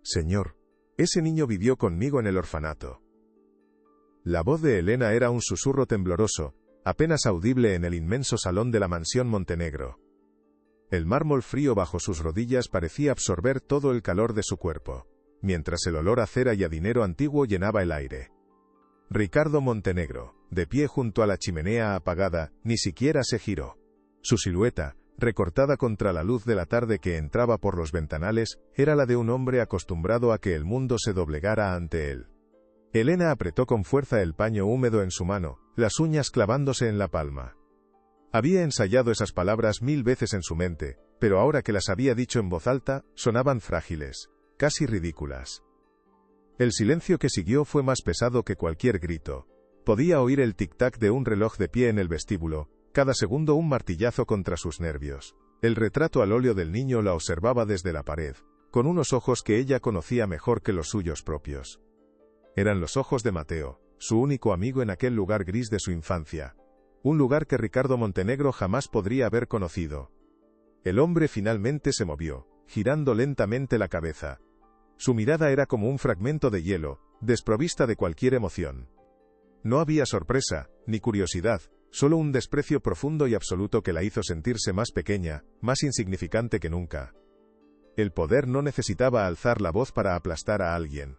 Señor, ese niño vivió conmigo en el orfanato. La voz de Elena era un susurro tembloroso, apenas audible en el inmenso salón de la mansión Montenegro. El mármol frío bajo sus rodillas parecía absorber todo el calor de su cuerpo, mientras el olor a cera y a dinero antiguo llenaba el aire. Ricardo Montenegro, de pie junto a la chimenea apagada, ni siquiera se giró. Su silueta, recortada contra la luz de la tarde que entraba por los ventanales, era la de un hombre acostumbrado a que el mundo se doblegara ante él. Elena apretó con fuerza el paño húmedo en su mano, las uñas clavándose en la palma. Había ensayado esas palabras 1000 veces en su mente, pero ahora que las había dicho en voz alta, sonaban frágiles, casi ridículas. El silencio que siguió fue más pesado que cualquier grito. Podía oír el tic-tac de un reloj de pie en el vestíbulo, cada segundo un martillazo contra sus nervios. El retrato al óleo del niño la observaba desde la pared, con unos ojos que ella conocía mejor que los suyos propios. Eran los ojos de Mateo, su único amigo en aquel lugar gris de su infancia. Un lugar que Ricardo Montenegro jamás podría haber conocido. El hombre finalmente se movió, girando lentamente la cabeza. Su mirada era como un fragmento de hielo, desprovista de cualquier emoción. No había sorpresa, ni curiosidad, solo un desprecio profundo y absoluto que la hizo sentirse más pequeña, más insignificante que nunca. El poder no necesitaba alzar la voz para aplastar a alguien.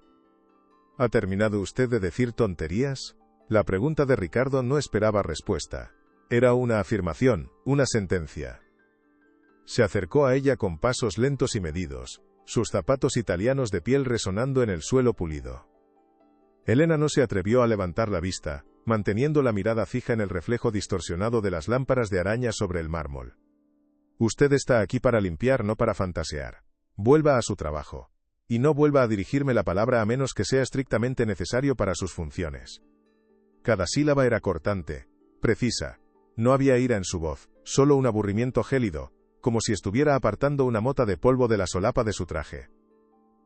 ¿Ha terminado usted de decir tonterías? La pregunta de Ricardo no esperaba respuesta. Era una afirmación, una sentencia. Se acercó a ella con pasos lentos y medidos, sus zapatos italianos de piel resonando en el suelo pulido. Elena no se atrevió a levantar la vista, manteniendo la mirada fija en el reflejo distorsionado de las lámparas de araña sobre el mármol. Usted está aquí para limpiar, no para fantasear. Vuelva a su trabajo. Y no vuelva a dirigirme la palabra a menos que sea estrictamente necesario para sus funciones. Cada sílaba era cortante, precisa. No había ira en su voz, solo un aburrimiento gélido, como si estuviera apartando una mota de polvo de la solapa de su traje.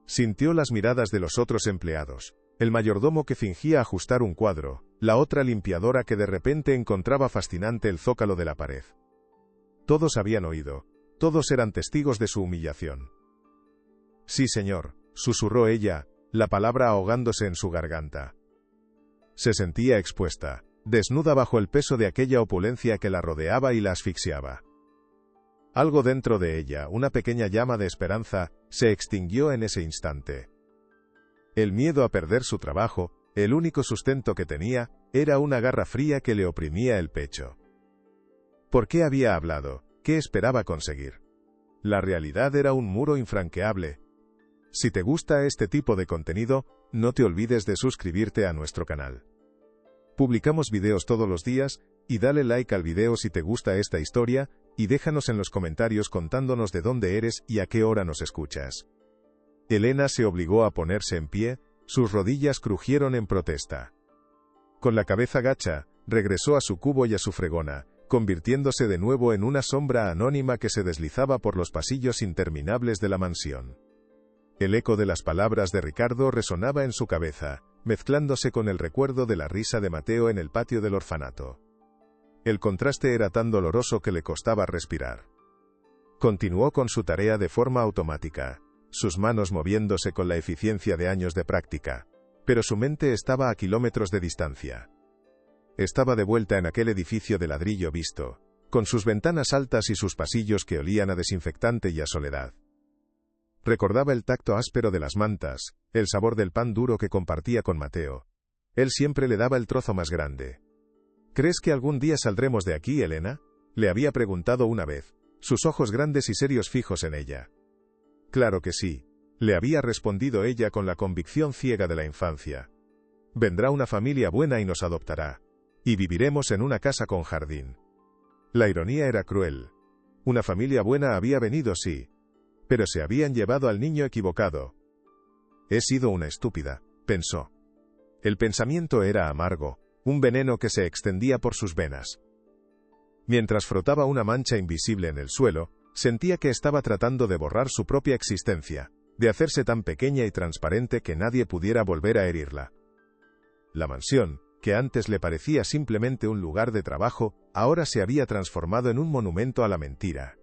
Sintió las miradas de los otros empleados, el mayordomo que fingía ajustar un cuadro, la otra limpiadora que de repente encontraba fascinante el zócalo de la pared. Todos habían oído, todos eran testigos de su humillación. Sí, señor, susurró ella, la palabra ahogándose en su garganta. Se sentía expuesta, desnuda bajo el peso de aquella opulencia que la rodeaba y la asfixiaba. Algo dentro de ella, una pequeña llama de esperanza, se extinguió en ese instante. El miedo a perder su trabajo, el único sustento que tenía, era una garra fría que le oprimía el pecho. ¿Por qué había hablado? ¿Qué esperaba conseguir? La realidad era un muro infranqueable. Si te gusta este tipo de contenido, no te olvides de suscribirte a nuestro canal. Publicamos videos todos los días, y dale like al video si te gusta esta historia, y déjanos en los comentarios contándonos de dónde eres y a qué hora nos escuchas. Elena se obligó a ponerse en pie, sus rodillas crujieron en protesta. Con la cabeza gacha, regresó a su cubo y a su fregona, convirtiéndose de nuevo en una sombra anónima que se deslizaba por los pasillos interminables de la mansión. El eco de las palabras de Ricardo resonaba en su cabeza, mezclándose con el recuerdo de la risa de Mateo en el patio del orfanato. El contraste era tan doloroso que le costaba respirar. Continuó con su tarea de forma automática, sus manos moviéndose con la eficiencia de años de práctica, pero su mente estaba a kilómetros de distancia. Estaba de vuelta en aquel edificio de ladrillo visto, con sus ventanas altas y sus pasillos que olían a desinfectante y a soledad. Recordaba el tacto áspero de las mantas, el sabor del pan duro que compartía con Mateo. Él siempre le daba el trozo más grande. ¿Crees que algún día saldremos de aquí, Elena? Le había preguntado una vez, sus ojos grandes y serios fijos en ella. Claro que sí, le había respondido ella con la convicción ciega de la infancia. Vendrá una familia buena y nos adoptará. Y viviremos en una casa con jardín. La ironía era cruel. Una familia buena había venido, sí. Pero se habían llevado al niño equivocado. He sido una estúpida, pensó. El pensamiento era amargo, un veneno que se extendía por sus venas. Mientras frotaba una mancha invisible en el suelo, sentía que estaba tratando de borrar su propia existencia, de hacerse tan pequeña y transparente que nadie pudiera volver a herirla. La mansión, que antes le parecía simplemente un lugar de trabajo, ahora se había transformado en un monumento a la mentira.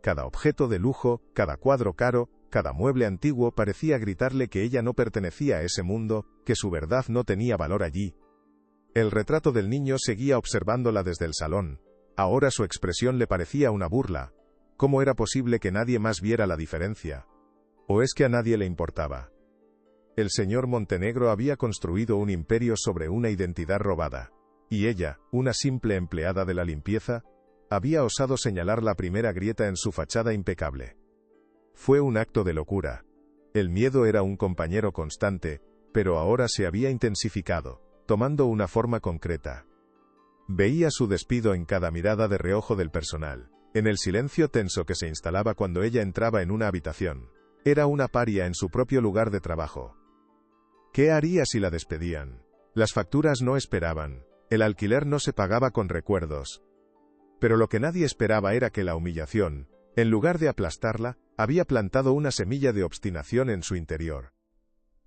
Cada objeto de lujo, cada cuadro caro, cada mueble antiguo parecía gritarle que ella no pertenecía a ese mundo, que su verdad no tenía valor allí. El retrato del niño seguía observándola desde el salón. Ahora su expresión le parecía una burla. ¿Cómo era posible que nadie más viera la diferencia? ¿O es que a nadie le importaba? El señor Montenegro había construido un imperio sobre una identidad robada. Y ella, una simple empleada de la limpieza, había osado señalar la primera grieta en su fachada impecable. Fue un acto de locura. El miedo era un compañero constante, pero ahora se había intensificado, tomando una forma concreta. Veía su despido en cada mirada de reojo del personal, en el silencio tenso que se instalaba cuando ella entraba en una habitación. Era una paria en su propio lugar de trabajo. ¿Qué haría si la despedían? Las facturas no esperaban, el alquiler no se pagaba con recuerdos. Pero lo que nadie esperaba era que la humillación, en lugar de aplastarla, había plantado una semilla de obstinación en su interior.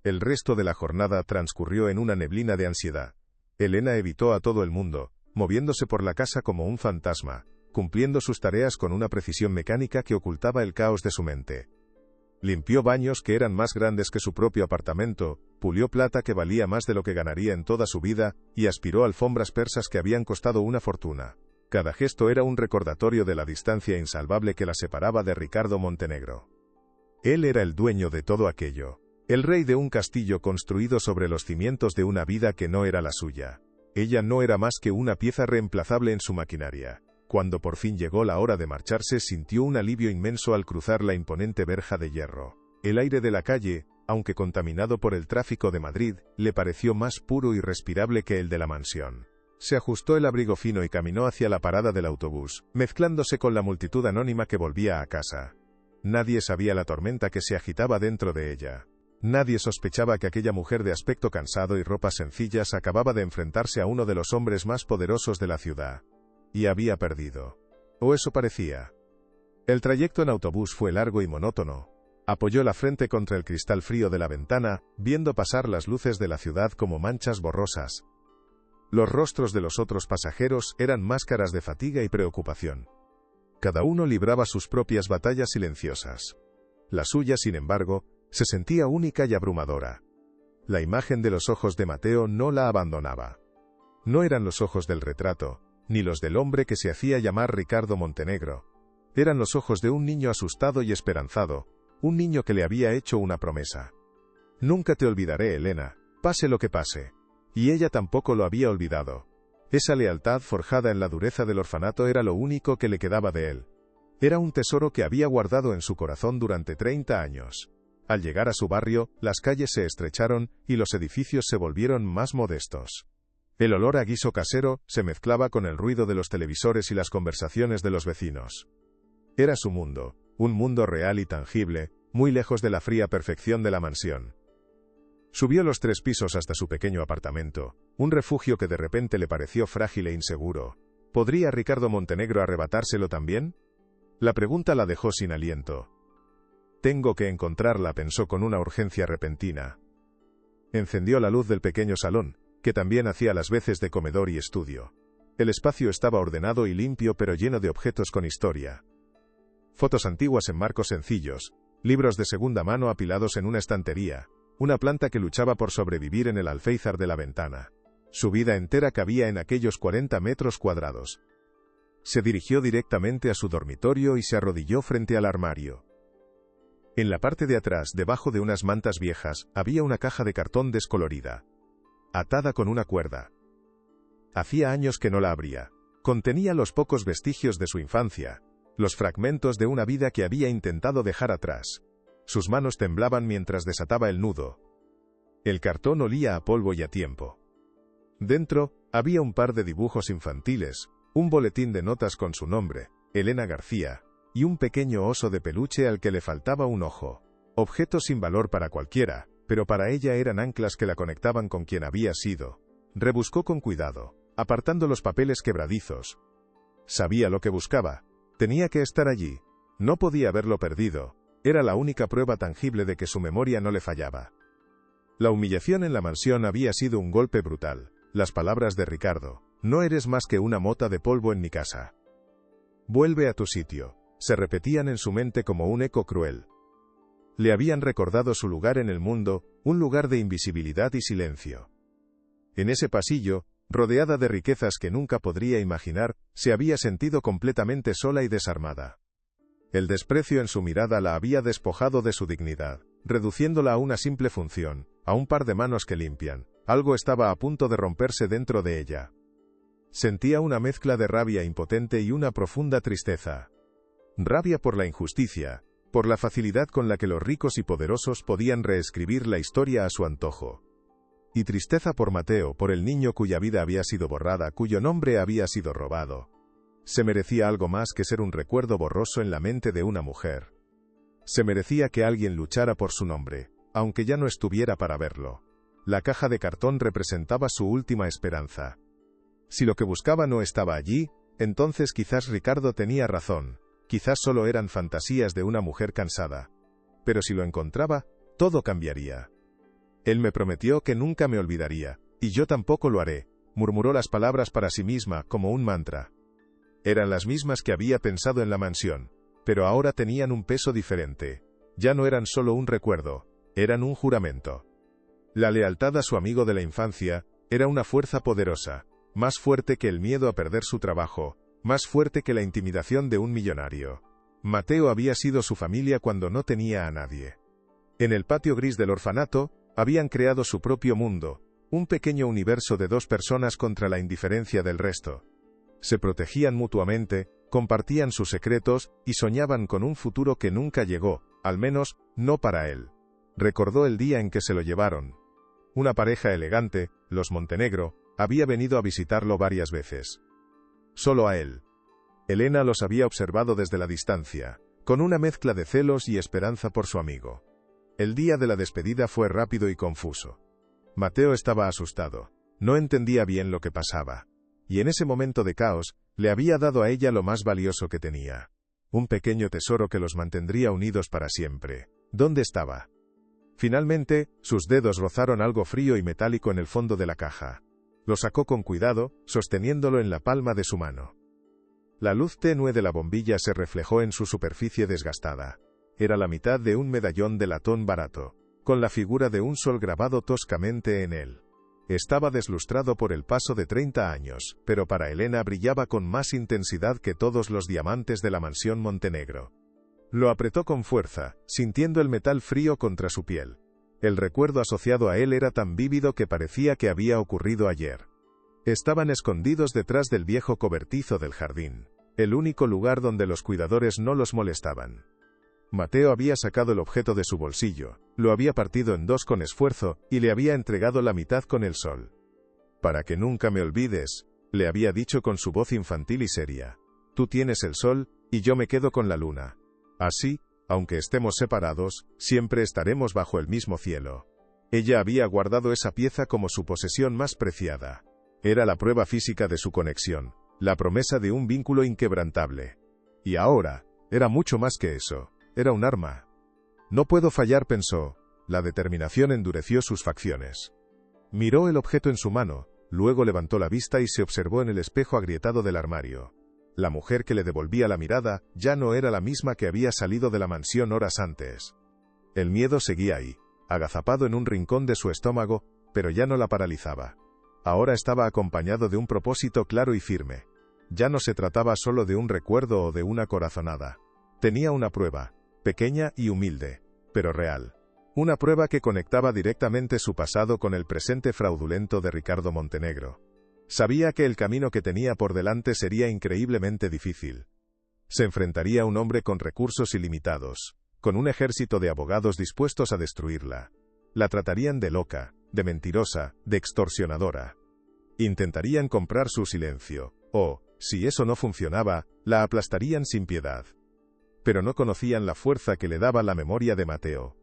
El resto de la jornada transcurrió en una neblina de ansiedad. Elena evitó a todo el mundo, moviéndose por la casa como un fantasma, cumpliendo sus tareas con una precisión mecánica que ocultaba el caos de su mente. Limpió baños que eran más grandes que su propio apartamento, pulió plata que valía más de lo que ganaría en toda su vida, y aspiró alfombras persas que habían costado una fortuna. Cada gesto era un recordatorio de la distancia insalvable que la separaba de Ricardo Montenegro. Él era el dueño de todo aquello, el rey de un castillo construido sobre los cimientos de una vida que no era la suya. Ella no era más que una pieza reemplazable en su maquinaria. Cuando por fin llegó la hora de marcharse, sintió un alivio inmenso al cruzar la imponente verja de hierro. El aire de la calle, aunque contaminado por el tráfico de Madrid, le pareció más puro y respirable que el de la mansión. Se ajustó el abrigo fino y caminó hacia la parada del autobús, mezclándose con la multitud anónima que volvía a casa. Nadie sabía la tormenta que se agitaba dentro de ella. Nadie sospechaba que aquella mujer de aspecto cansado y ropas sencillas acababa de enfrentarse a uno de los hombres más poderosos de la ciudad. Y había perdido. O eso parecía. El trayecto en autobús fue largo y monótono. Apoyó la frente contra el cristal frío de la ventana, viendo pasar las luces de la ciudad como manchas borrosas. Los rostros de los otros pasajeros eran máscaras de fatiga y preocupación. Cada uno libraba sus propias batallas silenciosas. La suya, sin embargo, se sentía única y abrumadora. La imagen de los ojos de Mateo no la abandonaba. No eran los ojos del retrato, ni los del hombre que se hacía llamar Ricardo Montenegro. Eran los ojos de un niño asustado y esperanzado, un niño que le había hecho una promesa. Nunca te olvidaré, Elena, pase lo que pase. Y ella tampoco lo había olvidado. Esa lealtad forjada en la dureza del orfanato era lo único que le quedaba de él. Era un tesoro que había guardado en su corazón durante 30 años. Al llegar a su barrio, las calles se estrecharon y los edificios se volvieron más modestos. El olor a guiso casero se mezclaba con el ruido de los televisores y las conversaciones de los vecinos. Era su mundo, un mundo real y tangible, muy lejos de la fría perfección de la mansión. Subió los 3 pisos hasta su pequeño apartamento, un refugio que de repente le pareció frágil e inseguro. ¿Podría Ricardo Montenegro arrebatárselo también? La pregunta la dejó sin aliento. Tengo que encontrarla, pensó con una urgencia repentina. Encendió la luz del pequeño salón, que también hacía las veces de comedor y estudio. El espacio estaba ordenado y limpio, pero lleno de objetos con historia. Fotos antiguas en marcos sencillos, libros de segunda mano apilados en una estantería, una planta que luchaba por sobrevivir en el alféizar de la ventana. Su vida entera cabía en aquellos 40 metros cuadrados. Se dirigió directamente a su dormitorio y se arrodilló frente al armario. En la parte de atrás, debajo de unas mantas viejas, había una caja de cartón descolorida, atada con una cuerda. Hacía años que no la abría. Contenía los pocos vestigios de su infancia, los fragmentos de una vida que había intentado dejar atrás. Sus manos temblaban mientras desataba el nudo. El cartón olía a polvo y a tiempo. Dentro, había un par de dibujos infantiles, un boletín de notas con su nombre, Elena García, y un pequeño oso de peluche al que le faltaba un ojo. Objetos sin valor para cualquiera, pero para ella eran anclas que la conectaban con quien había sido. Rebuscó con cuidado, apartando los papeles quebradizos. Sabía lo que buscaba. Tenía que estar allí. No podía haberlo perdido. Era la única prueba tangible de que su memoria no le fallaba. La humillación en la mansión había sido un golpe brutal. Las palabras de Ricardo: no eres más que una mota de polvo en mi casa. Vuelve a tu sitio, se repetían en su mente como un eco cruel. Le habían recordado su lugar en el mundo, un lugar de invisibilidad y silencio. En ese pasillo, rodeada de riquezas que nunca podría imaginar, se había sentido completamente sola y desarmada. El desprecio en su mirada la había despojado de su dignidad, reduciéndola a una simple función, a un par de manos que limpian. Algo estaba a punto de romperse dentro de ella. Sentía una mezcla de rabia impotente y una profunda tristeza. Rabia por la injusticia, por la facilidad con la que los ricos y poderosos podían reescribir la historia a su antojo. Y tristeza por Mateo, por el niño cuya vida había sido borrada, cuyo nombre había sido robado. Se merecía algo más que ser un recuerdo borroso en la mente de una mujer. Se merecía que alguien luchara por su nombre, aunque ya no estuviera para verlo. La caja de cartón representaba su última esperanza. Si lo que buscaba no estaba allí, entonces quizás Ricardo tenía razón, quizás solo eran fantasías de una mujer cansada. Pero si lo encontraba, todo cambiaría. Él me prometió que nunca me olvidaría, y yo tampoco lo haré, murmuró las palabras para sí misma como un mantra. Eran las mismas que había pensado en la mansión, pero ahora tenían un peso diferente. Ya no eran solo un recuerdo, eran un juramento. La lealtad a su amigo de la infancia era una fuerza poderosa, más fuerte que el miedo a perder su trabajo, más fuerte que la intimidación de un millonario. Mateo había sido su familia cuando no tenía a nadie. En el patio gris del orfanato, habían creado su propio mundo, un pequeño universo de dos personas contra la indiferencia del resto. Se protegían mutuamente, compartían sus secretos, y soñaban con un futuro que nunca llegó, al menos, no para él. Recordó el día en que se lo llevaron. Una pareja elegante, los Montenegro, había venido a visitarlo varias veces. Solo a él. Elena los había observado desde la distancia, con una mezcla de celos y esperanza por su amigo. El día de la despedida fue rápido y confuso. Mateo estaba asustado. No entendía bien lo que pasaba. Y en ese momento de caos, le había dado a ella lo más valioso que tenía. Un pequeño tesoro que los mantendría unidos para siempre. ¿Dónde estaba? Finalmente, sus dedos rozaron algo frío y metálico en el fondo de la caja. Lo sacó con cuidado, sosteniéndolo en la palma de su mano. La luz tenue de la bombilla se reflejó en su superficie desgastada. Era la mitad de un medallón de latón barato, con la figura de un sol grabado toscamente en él. Estaba deslustrado por el paso de 30 años, pero para Elena brillaba con más intensidad que todos los diamantes de la mansión Montenegro. Lo apretó con fuerza, sintiendo el metal frío contra su piel. El recuerdo asociado a él era tan vívido que parecía que había ocurrido ayer. Estaban escondidos detrás del viejo cobertizo del jardín, el único lugar donde los cuidadores no los molestaban. Mateo había sacado el objeto de su bolsillo, lo había partido en dos con esfuerzo, y le había entregado la mitad con el sol. «Para que nunca me olvides», le había dicho con su voz infantil y seria. «Tú tienes el sol, y yo me quedo con la luna. Así, aunque estemos separados, siempre estaremos bajo el mismo cielo». Ella había guardado esa pieza como su posesión más preciada. Era la prueba física de su conexión, la promesa de un vínculo inquebrantable. Y ahora, era mucho más que eso. Era un arma. No puedo fallar, pensó. La determinación endureció sus facciones. Miró el objeto en su mano, luego levantó la vista y se observó en el espejo agrietado del armario. La mujer que le devolvía la mirada ya no era la misma que había salido de la mansión horas antes. El miedo seguía ahí, agazapado en un rincón de su estómago, pero ya no la paralizaba. Ahora estaba acompañado de un propósito claro y firme. Ya no se trataba solo de un recuerdo o de una corazonada. Tenía una prueba. Pequeña y humilde, pero real. Una prueba que conectaba directamente su pasado con el presente fraudulento de Ricardo Montenegro. Sabía que el camino que tenía por delante sería increíblemente difícil. Se enfrentaría a un hombre con recursos ilimitados, con un ejército de abogados dispuestos a destruirla. La tratarían de loca, de mentirosa, de extorsionadora. Intentarían comprar su silencio, o, si eso no funcionaba, la aplastarían sin piedad. Pero no conocían la fuerza que le daba la memoria de Mateo.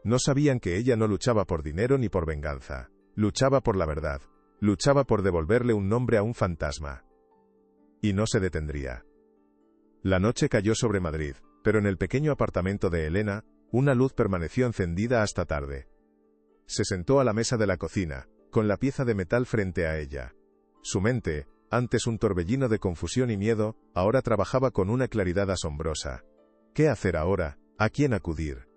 No sabían que ella no luchaba por dinero ni por venganza. Luchaba por la verdad. Luchaba por devolverle un nombre a un fantasma. Y no se detendría. La noche cayó sobre Madrid, pero en el pequeño apartamento de Elena, una luz permaneció encendida hasta tarde. Se sentó a la mesa de la cocina, con la pieza de metal frente a ella. Su mente, antes un torbellino de confusión y miedo, ahora trabajaba con una claridad asombrosa. ¿Qué hacer ahora? ¿A quién acudir?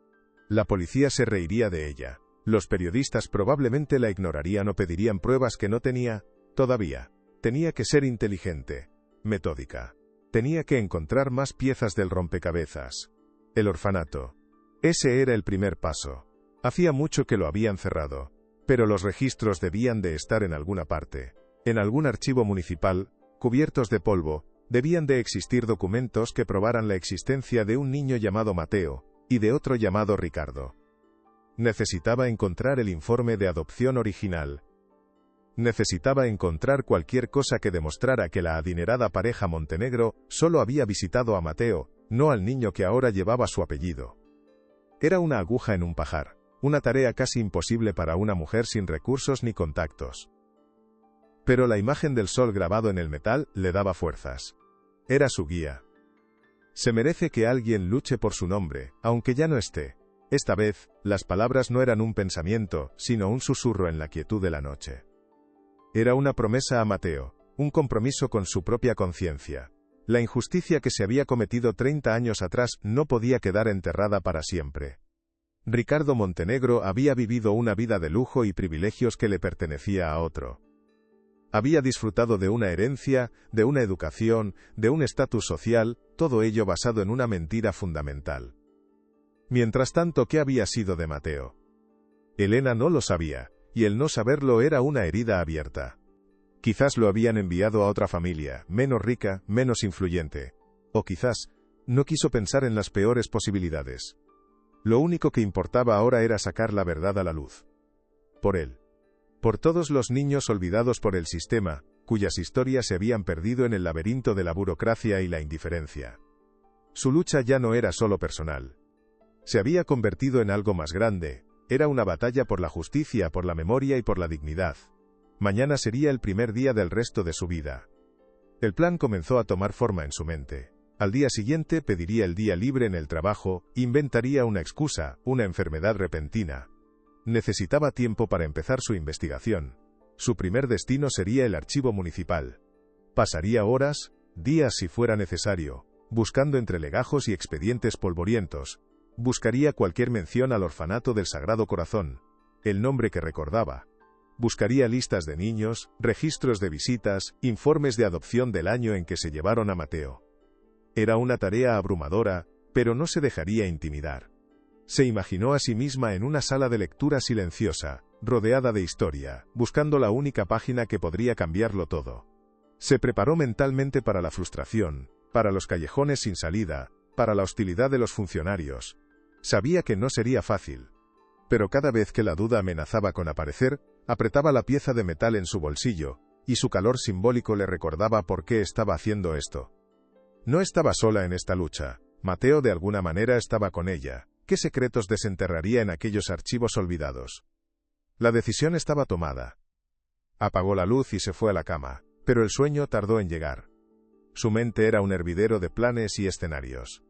La policía se reiría de ella. Los periodistas probablemente la ignorarían o pedirían pruebas que no tenía. Todavía. Tenía que ser inteligente, metódica. Tenía que encontrar más piezas del rompecabezas. El orfanato. Ese era el primer paso. Hacía mucho que lo habían cerrado, pero los registros debían de estar en alguna parte. En algún archivo municipal, cubiertos de polvo, debían de existir documentos que probaran la existencia de un niño llamado Mateo, y de otro llamado Ricardo. Necesitaba encontrar el informe de adopción original. Necesitaba encontrar cualquier cosa que demostrara que la adinerada pareja Montenegro solo había visitado a Mateo, no al niño que ahora llevaba su apellido. Era una aguja en un pajar, una tarea casi imposible para una mujer sin recursos ni contactos. Pero la imagen del sol grabado en el metal le daba fuerzas. Era su guía. Se merece que alguien luche por su nombre, aunque ya no esté. Esta vez, las palabras no eran un pensamiento, sino un susurro en la quietud de la noche. Era una promesa a Mateo, un compromiso con su propia conciencia. La injusticia que se había cometido 30 años atrás no podía quedar enterrada para siempre. Ricardo Montenegro había vivido una vida de lujo y privilegios que le pertenecía a otro. Había disfrutado de una herencia, de una educación, de un estatus social, todo ello basado en una mentira fundamental. Mientras tanto, ¿qué había sido de Mateo? Elena no lo sabía, y el no saberlo era una herida abierta. Quizás lo habían enviado a otra familia, menos rica, menos influyente. O quizás, no quiso pensar en las peores posibilidades. Lo único que importaba ahora era sacar la verdad a la luz. Por él. Por todos los niños olvidados por el sistema, cuyas historias se habían perdido en el laberinto de la burocracia y la indiferencia. Su lucha ya no era solo personal. Se había convertido en algo más grande. Era una batalla por la justicia, por la memoria y por la dignidad. Mañana sería el primer día del resto de su vida. El plan comenzó a tomar forma en su mente. Al día siguiente pediría el día libre en el trabajo, inventaría una excusa, una enfermedad repentina. Necesitaba tiempo para empezar su investigación. Su primer destino sería el archivo municipal. Pasaría horas, días si fuera necesario, buscando entre legajos y expedientes polvorientos. Buscaría cualquier mención al orfanato del Sagrado Corazón, el nombre que recordaba. Buscaría listas de niños, registros de visitas, informes de adopción del año en que se llevaron a Mateo. Era una tarea abrumadora, pero no se dejaría intimidar. Se imaginó a sí misma en una sala de lectura silenciosa, rodeada de historia, buscando la única página que podría cambiarlo todo. Se preparó mentalmente para la frustración, para los callejones sin salida, para la hostilidad de los funcionarios. Sabía que no sería fácil. Pero cada vez que la duda amenazaba con aparecer, apretaba la pieza de metal en su bolsillo, y su calor simbólico le recordaba por qué estaba haciendo esto. No estaba sola en esta lucha. Mateo de alguna manera estaba con ella. ¿Qué secretos desenterraría en aquellos archivos olvidados? La decisión estaba tomada. Apagó la luz y se fue a la cama, pero el sueño tardó en llegar. Su mente era un hervidero de planes y escenarios.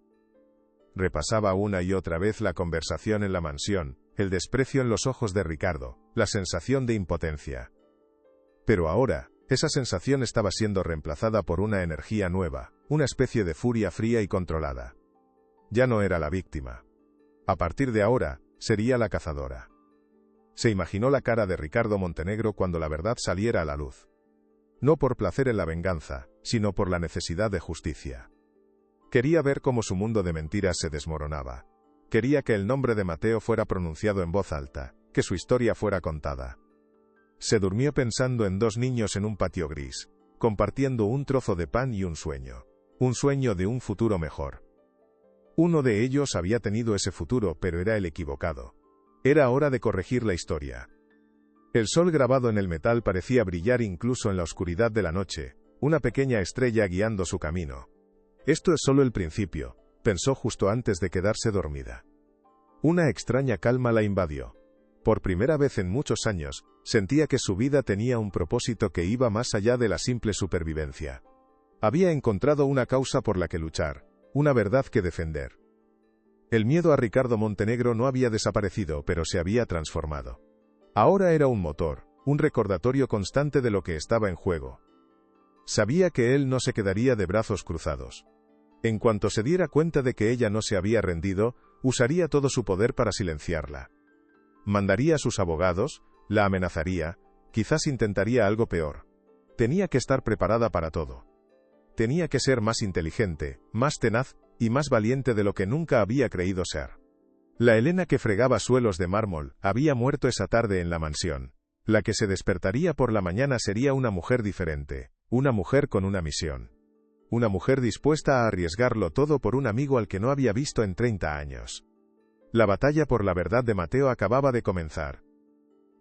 Repasaba una y otra vez la conversación en la mansión, el desprecio en los ojos de Ricardo, la sensación de impotencia. Pero ahora, esa sensación estaba siendo reemplazada por una energía nueva, una especie de furia fría y controlada. Ya no era la víctima. A partir de ahora, sería la cazadora. Se imaginó la cara de Ricardo Montenegro cuando la verdad saliera a la luz. No por placer en la venganza, sino por la necesidad de justicia. Quería ver cómo su mundo de mentiras se desmoronaba. Quería que el nombre de Mateo fuera pronunciado en voz alta, que su historia fuera contada. Se durmió pensando en dos niños en un patio gris, compartiendo un trozo de pan y un sueño de un futuro mejor. Uno de ellos había tenido ese futuro, pero era el equivocado. Era hora de corregir la historia. El sol grabado en el metal parecía brillar incluso en la oscuridad de la noche, una pequeña estrella guiando su camino. Esto es solo el principio, pensó justo antes de quedarse dormida. Una extraña calma la invadió. Por primera vez en muchos años, sentía que su vida tenía un propósito que iba más allá de la simple supervivencia. Había encontrado una causa por la que luchar, una verdad que defender. El miedo a Ricardo Montenegro no había desaparecido, pero se había transformado. Ahora era un motor, un recordatorio constante de lo que estaba en juego. Sabía que él no se quedaría de brazos cruzados. En cuanto se diera cuenta de que ella no se había rendido, Usaría todo su poder para silenciarla. Mandaría a sus abogados, la amenazaría, quizás intentaría algo peor. Tenía que estar preparada para todo. Tenía que ser más inteligente, más tenaz, y más valiente de lo que nunca había creído ser. La Elena que fregaba suelos de mármol, había muerto esa tarde en la mansión. La que se despertaría por la mañana sería una mujer diferente, una mujer con una misión. Una mujer dispuesta a arriesgarlo todo por un amigo al que no había visto en 30 años. La batalla por la verdad de Mateo acababa de comenzar.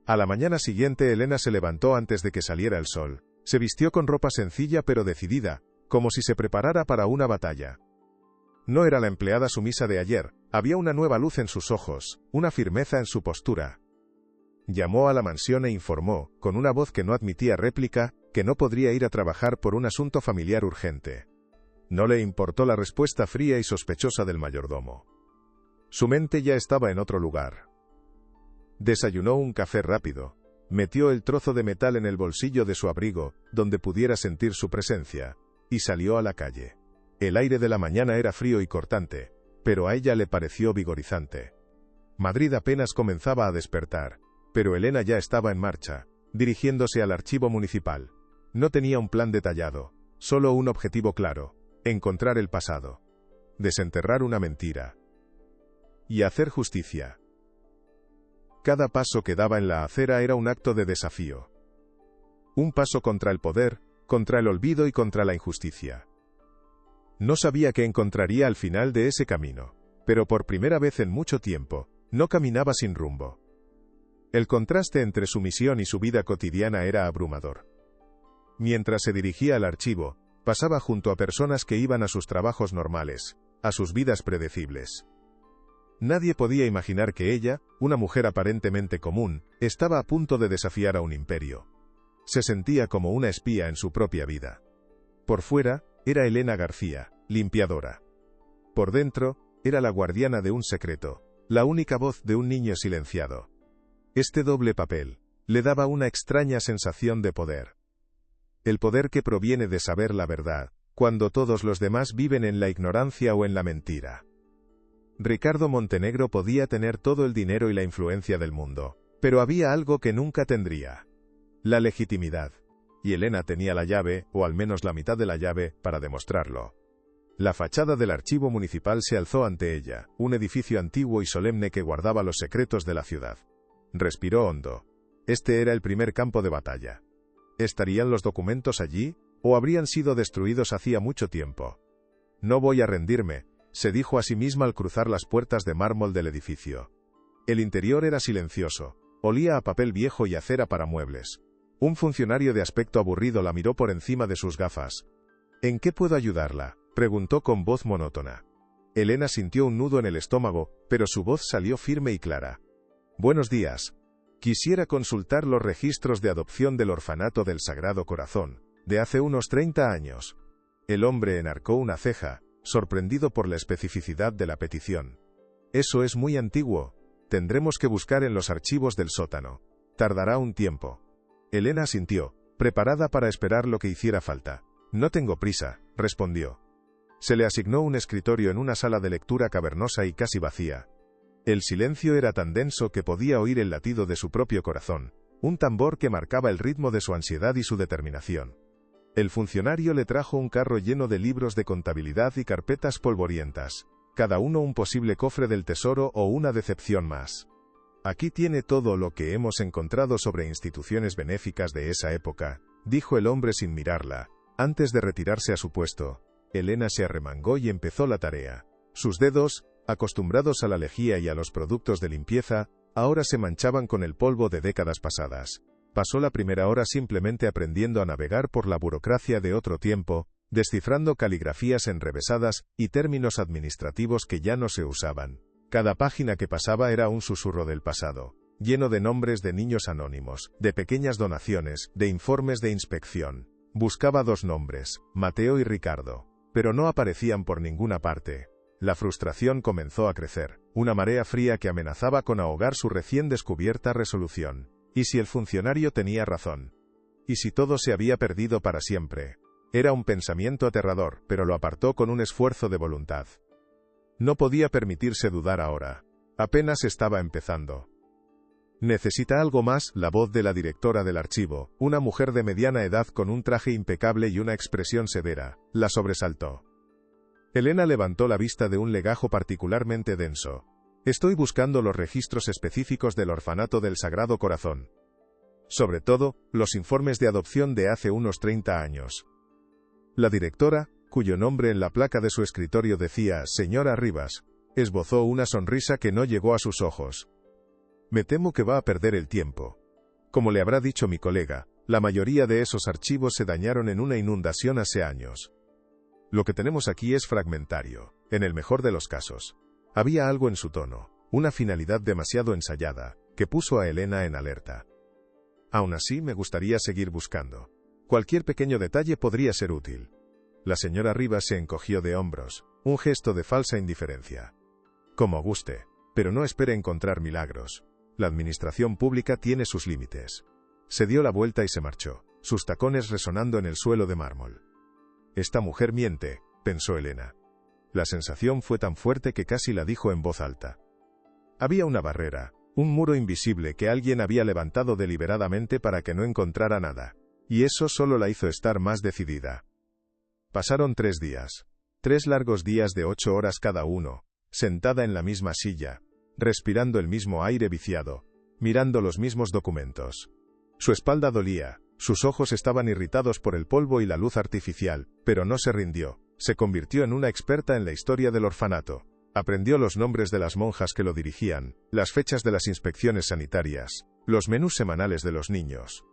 A la mañana siguiente Elena se levantó antes de que saliera el sol. Se vistió con ropa sencilla pero decidida, como si se preparara para una batalla. No era la empleada sumisa de ayer, había una nueva luz en sus ojos, una firmeza en su postura. Llamó a la mansión e informó, con una voz que no admitía réplica, que no podría ir a trabajar por un asunto familiar urgente. No le importó la respuesta fría y sospechosa del mayordomo. Su mente ya estaba en otro lugar. Desayunó un café rápido, metió el trozo de metal en el bolsillo de su abrigo, donde pudiera sentir su presencia, y salió a la calle. El aire de la mañana era frío y cortante, pero a ella le pareció vigorizante. Madrid apenas comenzaba a despertar, pero Elena ya estaba en marcha, dirigiéndose al archivo municipal. No tenía un plan detallado, solo un objetivo claro: encontrar el pasado, desenterrar una mentira y hacer justicia. Cada paso que daba en la acera era un acto de desafío. Un paso contra el poder, contra el olvido y contra la injusticia. No sabía qué encontraría al final de ese camino, pero por primera vez en mucho tiempo, no caminaba sin rumbo. El contraste entre su misión y su vida cotidiana era abrumador. Mientras se dirigía al archivo, pasaba junto a personas que iban a sus trabajos normales, a sus vidas predecibles. Nadie podía imaginar que ella, una mujer aparentemente común, estaba a punto de desafiar a un imperio. Se sentía como una espía en su propia vida. Por fuera, era Elena García, limpiadora. Por dentro, era la guardiana de un secreto, la única voz de un niño silenciado. Este doble papel le daba una extraña sensación de poder. El poder que proviene de saber la verdad, cuando todos los demás viven en la ignorancia o en la mentira. Ricardo Montenegro podía tener todo el dinero y la influencia del mundo, pero había algo que nunca tendría: la legitimidad. Y Elena tenía la llave, o al menos la mitad de la llave, para demostrarlo. La fachada del archivo municipal se alzó ante ella, un edificio antiguo y solemne que guardaba los secretos de la ciudad. Respiró hondo. Este era el primer campo de batalla. ¿Estarían los documentos allí, o habrían sido destruidos hacía mucho tiempo? No voy a rendirme, se dijo a sí misma al cruzar las puertas de mármol del edificio. El interior era silencioso, olía a papel viejo y a cera para muebles. Un funcionario de aspecto aburrido la miró por encima de sus gafas. ¿En qué puedo ayudarla?, preguntó con voz monótona. Elena sintió un nudo en el estómago, pero su voz salió firme y clara. Buenos días. Quisiera consultar los registros de adopción del orfanato del Sagrado Corazón, de hace unos 30 años. El hombre enarcó una ceja, sorprendido por la especificidad de la petición. Eso es muy antiguo. Tendremos que buscar en los archivos del sótano. Tardará un tiempo. Elena asintió, preparada para esperar lo que hiciera falta. No tengo prisa, respondió. Se le asignó un escritorio en una sala de lectura cavernosa y casi vacía. El silencio era tan denso que podía oír el latido de su propio corazón, un tambor que marcaba el ritmo de su ansiedad y su determinación. El funcionario le trajo un carro lleno de libros de contabilidad y carpetas polvorientas, cada uno un posible cofre del tesoro o una decepción más. Aquí tiene todo lo que hemos encontrado sobre instituciones benéficas de esa época, dijo el hombre sin mirarla. Antes de retirarse a su puesto, Elena se arremangó y empezó la tarea. Sus dedos, acostumbrados a la lejía y a los productos de limpieza, ahora se manchaban con el polvo de décadas pasadas. Pasó la primera hora simplemente aprendiendo a navegar por la burocracia de otro tiempo, descifrando caligrafías enrevesadas y términos administrativos que ya no se usaban. Cada página que pasaba era un susurro del pasado, lleno de nombres de niños anónimos, de pequeñas donaciones, de informes de inspección. Buscaba dos nombres, Mateo y Ricardo, pero no aparecían por ninguna parte. La frustración comenzó a crecer, una marea fría que amenazaba con ahogar su recién descubierta resolución. ¿Y si el funcionario tenía razón? ¿Y si todo se había perdido para siempre? Era un pensamiento aterrador, pero lo apartó con un esfuerzo de voluntad. No podía permitirse dudar ahora. Apenas estaba empezando. Necesita algo más. La voz de la directora del archivo, una mujer de mediana edad con un traje impecable y una expresión severa, la sobresaltó. Elena levantó la vista de un legajo particularmente denso. Estoy buscando los registros específicos del orfanato del Sagrado Corazón. Sobre todo, los informes de adopción de hace unos 30 años. La directora, cuyo nombre en la placa de su escritorio decía «Señora Rivas», esbozó una sonrisa que no llegó a sus ojos. Me temo que va a perder el tiempo. Como le habrá dicho mi colega, la mayoría de esos archivos se dañaron en una inundación hace años. Lo que tenemos aquí es fragmentario, en el mejor de los casos. Había algo en su tono, una finalidad demasiado ensayada, que puso a Elena en alerta. Aún así, me gustaría seguir buscando. Cualquier pequeño detalle podría ser útil. La señora Rivas se encogió de hombros, un gesto de falsa indiferencia. Como guste, pero no espere encontrar milagros. La administración pública tiene sus límites. Se dio la vuelta y se marchó, sus tacones resonando en el suelo de mármol. Esta mujer miente, pensó Elena. La sensación fue tan fuerte que casi la dijo en voz alta. Había una barrera, un muro invisible que alguien había levantado deliberadamente para que no encontrara nada, y eso solo la hizo estar más decidida. Pasaron 3 días. 3 largos días de 8 horas cada uno, sentada en la misma silla, respirando el mismo aire viciado, mirando los mismos documentos. Su espalda dolía, sus ojos estaban irritados por el polvo y la luz artificial, pero no se rindió. Se convirtió en una experta en la historia del orfanato. Aprendió los nombres de las monjas que lo dirigían, las fechas de las inspecciones sanitarias, los menús semanales de los niños.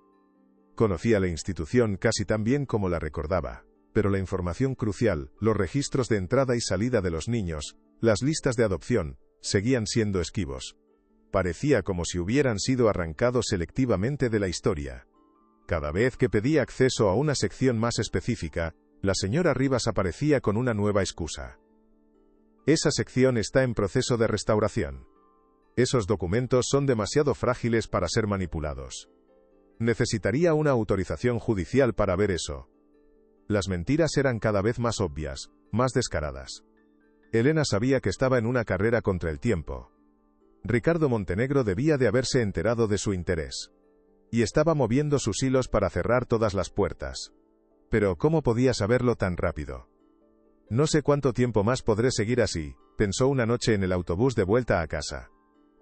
Conocía la institución casi tan bien como la recordaba, pero la información crucial, los registros de entrada y salida de los niños, las listas de adopción, seguían siendo esquivos. Parecía como si hubieran sido arrancados selectivamente de la historia. Cada vez que pedía acceso a una sección más específica, la señora Rivas aparecía con una nueva excusa. Esa sección está en proceso de restauración. Esos documentos son demasiado frágiles para ser manipulados. Necesitaría una autorización judicial para ver eso. Las mentiras eran cada vez más obvias, más descaradas. Elena sabía que estaba en una carrera contra el tiempo. Ricardo Montenegro debía de haberse enterado de su interés. Y estaba moviendo sus hilos para cerrar todas las puertas. Pero ¿cómo podía saberlo tan rápido? No sé cuánto tiempo más podré seguir así, pensó una noche en el autobús de vuelta a casa.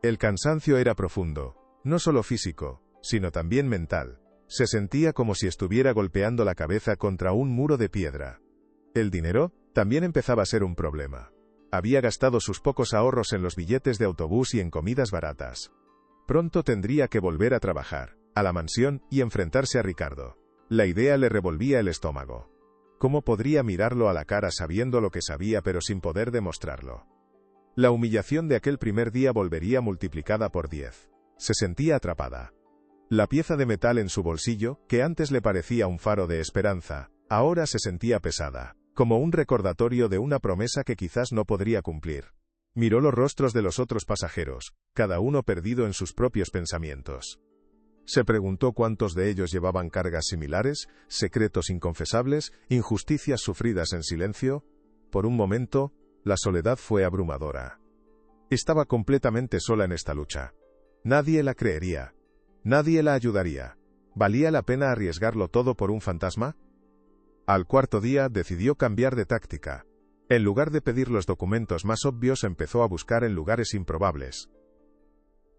El cansancio era profundo, no solo físico, sino también mental. Se sentía como si estuviera golpeando la cabeza contra un muro de piedra. El dinero también empezaba a ser un problema. Había gastado sus pocos ahorros en los billetes de autobús y en comidas baratas. Pronto tendría que volver a trabajar, a la mansión, y enfrentarse a Ricardo. La idea le revolvía el estómago. ¿Cómo podría mirarlo a la cara sabiendo lo que sabía pero sin poder demostrarlo? La humillación de aquel primer día volvería multiplicada por 10. Se sentía atrapada. La pieza de metal en su bolsillo, que antes le parecía un faro de esperanza, ahora se sentía pesada, como un recordatorio de una promesa que quizás no podría cumplir. Miró los rostros de los otros pasajeros, cada uno perdido en sus propios pensamientos. Se preguntó cuántos de ellos llevaban cargas similares, secretos inconfesables, injusticias sufridas en silencio. Por un momento, la soledad fue abrumadora. Estaba completamente sola en esta lucha. Nadie la creería. Nadie la ayudaría. ¿Valía la pena arriesgarlo todo por un fantasma? Al 4.º día decidió cambiar de táctica. En lugar de pedir los documentos más obvios, empezó a buscar en lugares improbables.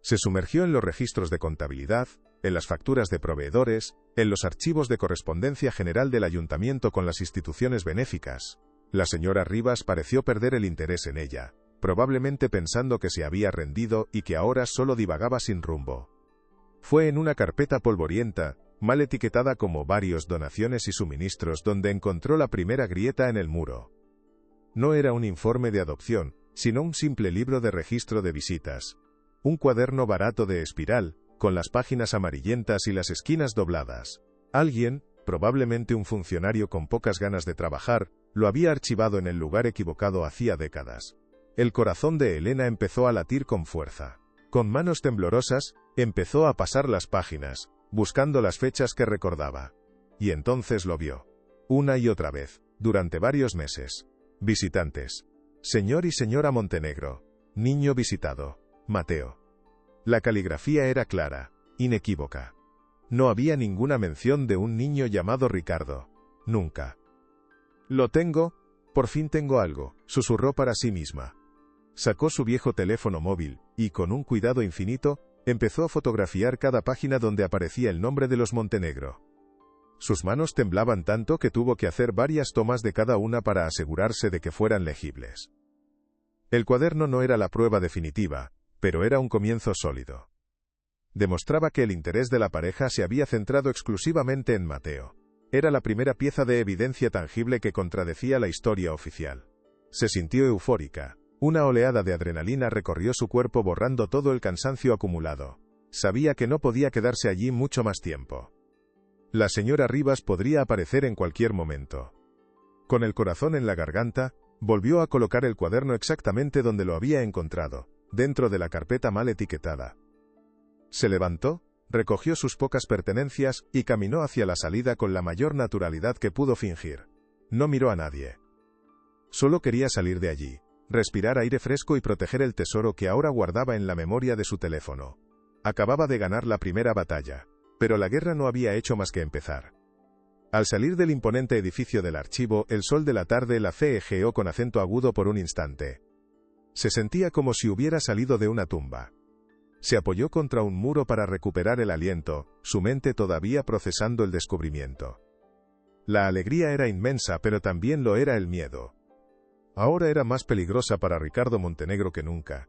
Se sumergió en los registros de contabilidad, en las facturas de proveedores, en los archivos de correspondencia general del ayuntamiento con las instituciones benéficas. La señora Rivas pareció perder el interés en ella, probablemente pensando que se había rendido y que ahora solo divagaba sin rumbo. Fue en una carpeta polvorienta, mal etiquetada como varios donaciones y suministros, donde encontró la primera grieta en el muro. No era un informe de adopción, sino un simple libro de registro de visitas. Un cuaderno barato de espiral, con las páginas amarillentas y las esquinas dobladas. Alguien, probablemente un funcionario con pocas ganas de trabajar, lo había archivado en el lugar equivocado hacía décadas. El corazón de Elena empezó a latir con fuerza. Con manos temblorosas, empezó a pasar las páginas, buscando las fechas que recordaba. Y entonces lo vio. Una y otra vez, durante varios meses. Visitantes. Señor y señora Montenegro. Niño visitado. Mateo. La caligrafía era clara, inequívoca. No había ninguna mención de un niño llamado Ricardo. Nunca. Lo tengo, por fin tengo algo, susurró para sí misma. Sacó su viejo teléfono móvil, y con un cuidado infinito, empezó a fotografiar cada página donde aparecía el nombre de los Montenegro. Sus manos temblaban tanto que tuvo que hacer varias tomas de cada una para asegurarse de que fueran legibles. El cuaderno no era la prueba definitiva, pero era un comienzo sólido. Demostraba que el interés de la pareja se había centrado exclusivamente en Mateo. Era la primera pieza de evidencia tangible que contradecía la historia oficial. Se sintió eufórica. Una oleada de adrenalina recorrió su cuerpo borrando todo el cansancio acumulado. Sabía que no podía quedarse allí mucho más tiempo. La señora Rivas podría aparecer en cualquier momento. Con el corazón en la garganta, volvió a colocar el cuaderno exactamente donde lo había encontrado, dentro de la carpeta mal etiquetada. Se levantó, recogió sus pocas pertenencias y caminó hacia la salida con la mayor naturalidad que pudo fingir. No miró a nadie. Solo quería salir de allí, respirar aire fresco y proteger el tesoro que ahora guardaba en la memoria de su teléfono. Acababa de ganar la primera batalla, pero la guerra no había hecho más que empezar. Al salir del imponente edificio del archivo, el sol de la tarde la cegueó con acento agudo por un instante. Se sentía como si hubiera salido de una tumba. Se apoyó contra un muro para recuperar el aliento, su mente todavía procesando el descubrimiento. La alegría era inmensa, pero también lo era el miedo. Ahora era más peligrosa para Ricardo Montenegro que nunca.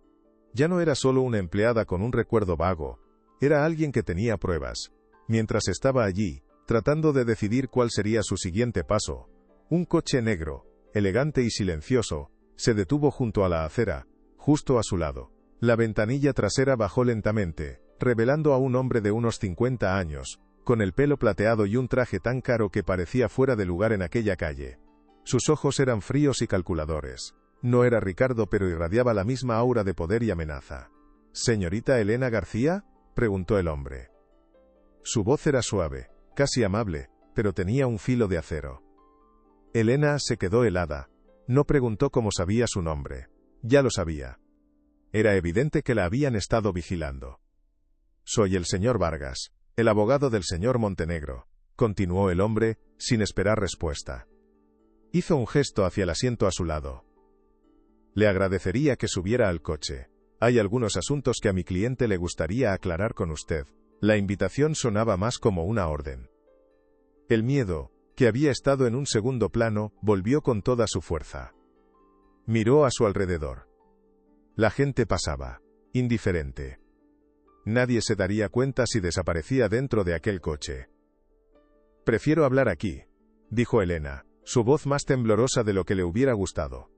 Ya no era solo una empleada con un recuerdo vago, era alguien que tenía pruebas. Mientras estaba allí, tratando de decidir cuál sería su siguiente paso, un coche negro, elegante y silencioso, se detuvo junto a la acera, justo a su lado. La ventanilla trasera bajó lentamente, revelando a un hombre de unos 50 años, con el pelo plateado y un traje tan caro que parecía fuera de lugar en aquella calle. Sus ojos eran fríos y calculadores. No era Ricardo, pero irradiaba la misma aura de poder y amenaza. «¿Señorita Elena García?», preguntó el hombre. Su voz era suave, casi amable, pero tenía un filo de acero. Elena se quedó helada. No preguntó cómo sabía su nombre. Ya lo sabía. Era evidente que la habían estado vigilando. «Soy el señor Vargas, el abogado del señor Montenegro», continuó el hombre, sin esperar respuesta. Hizo un gesto hacia el asiento a su lado. «Le agradecería que subiera al coche. Hay algunos asuntos que a mi cliente le gustaría aclarar con usted». La invitación sonaba más como una orden. El miedo, que había estado en un segundo plano, volvió con toda su fuerza. Miró a su alrededor. La gente pasaba, indiferente. Nadie se daría cuenta si desaparecía dentro de aquel coche. «Prefiero hablar aquí», dijo Elena, su voz más temblorosa de lo que le hubiera gustado.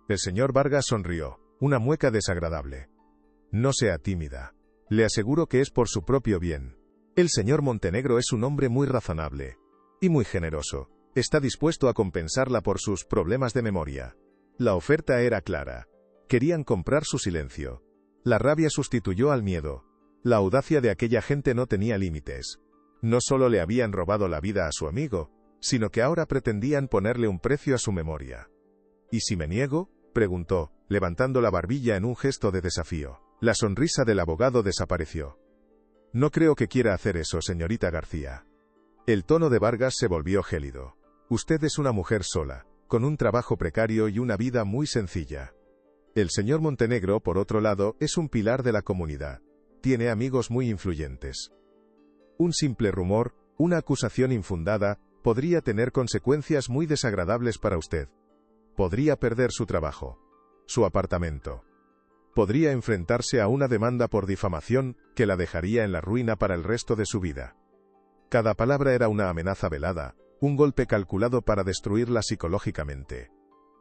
El señor Vargas sonrió, una mueca desagradable. «No sea tímida. Le aseguro que es por su propio bien. El señor Montenegro es un hombre muy razonable. Y muy generoso. Está dispuesto a compensarla por sus problemas de memoria». La oferta era clara. Querían comprar su silencio. La rabia sustituyó al miedo. La audacia de aquella gente no tenía límites. No solo le habían robado la vida a su amigo, sino que ahora pretendían ponerle un precio a su memoria. «¿Y si me niego?», preguntó, levantando la barbilla en un gesto de desafío. La sonrisa del abogado desapareció. «No creo que quiera hacer eso, señorita García». El tono de Vargas se volvió gélido. «Usted es una mujer sola, con un trabajo precario y una vida muy sencilla. El señor Montenegro, por otro lado, es un pilar de la comunidad. Tiene amigos muy influyentes. Un simple rumor, una acusación infundada, podría tener consecuencias muy desagradables para usted. Podría perder su trabajo, su apartamento. Podría enfrentarse a una demanda por difamación que la dejaría en la ruina para el resto de su vida». Cada palabra era una amenaza velada, un golpe calculado para destruirla psicológicamente.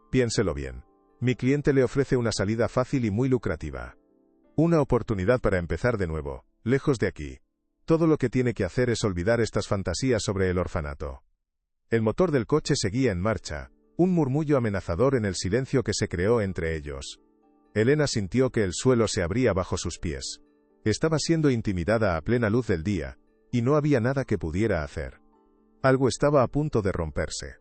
«Piénselo bien. Mi cliente le ofrece una salida fácil y muy lucrativa. Una oportunidad para empezar de nuevo, lejos de aquí. Todo lo que tiene que hacer es olvidar estas fantasías sobre el orfanato». El motor del coche seguía en marcha, un murmullo amenazador en el silencio que se creó entre ellos. Elena sintió que el suelo se abría bajo sus pies. Estaba siendo intimidada a plena luz del día, y no había nada que pudiera hacer. Algo estaba a punto de romperse.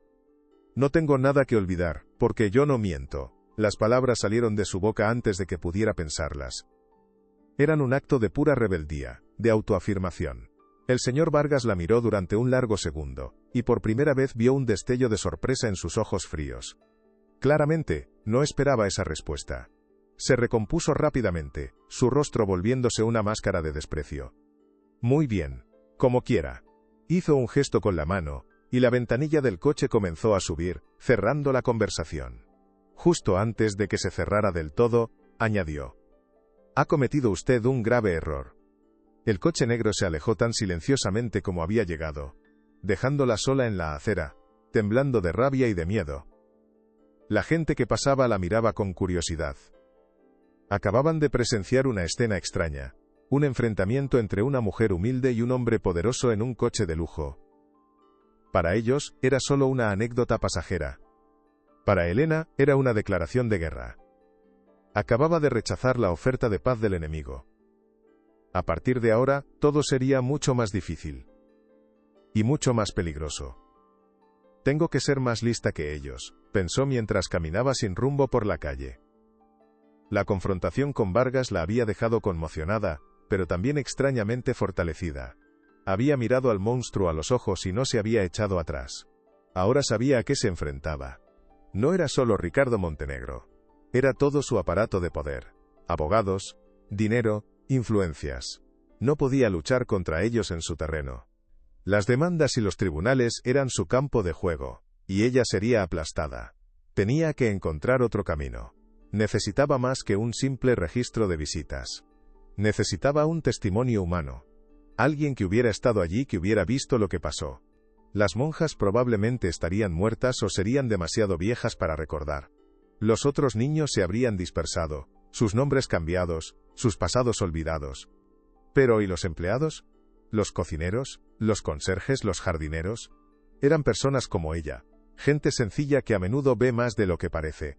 «No tengo nada que olvidar, porque yo no miento», Las palabras salieron de su boca antes de que pudiera pensarlas. Eran un acto de pura rebeldía, de autoafirmación. El señor Vargas la miró durante un largo segundo, y por primera vez vio un destello de sorpresa en sus ojos fríos. Claramente, no esperaba esa respuesta. Se recompuso rápidamente, su rostro volviéndose una máscara de desprecio. Muy bien, como quiera. Hizo un gesto con la mano, y la ventanilla del coche comenzó a subir, cerrando la conversación. Justo antes de que se cerrara del todo, añadió: «Ha cometido usted un grave error». El coche negro se alejó tan silenciosamente como había llegado, dejándola sola en la acera, temblando de rabia y de miedo. La gente que pasaba la miraba con curiosidad. Acababan de presenciar una escena extraña, un enfrentamiento entre una mujer humilde y un hombre poderoso en un coche de lujo. Para ellos, era solo una anécdota pasajera. Para Elena, era una declaración de guerra. Acababa de rechazar la oferta de paz del enemigo. A partir de ahora, todo sería mucho más difícil. Y mucho más peligroso. Tengo que ser más lista que ellos, pensó mientras caminaba sin rumbo por la calle. La confrontación con Vargas la había dejado conmocionada, pero también extrañamente fortalecida. Había mirado al monstruo a los ojos y no se había echado atrás. Ahora sabía a qué se enfrentaba. No era solo Ricardo Montenegro. Era todo su aparato de poder. Abogados, dinero, influencias. No podía luchar contra ellos en su terreno. Las demandas y los tribunales eran su campo de juego, y ella sería aplastada. Tenía que encontrar otro camino. Necesitaba más que un simple registro de visitas. Necesitaba un testimonio humano. Alguien que hubiera estado allí, que hubiera visto lo que pasó. Las monjas probablemente estarían muertas o serían demasiado viejas para recordar. Los otros niños se habrían dispersado, sus nombres cambiados, sus pasados olvidados. Pero ¿y los empleados? ¿Los cocineros? ¿Los conserjes? ¿Los jardineros? Eran personas como ella, gente sencilla que a menudo ve más de lo que parece.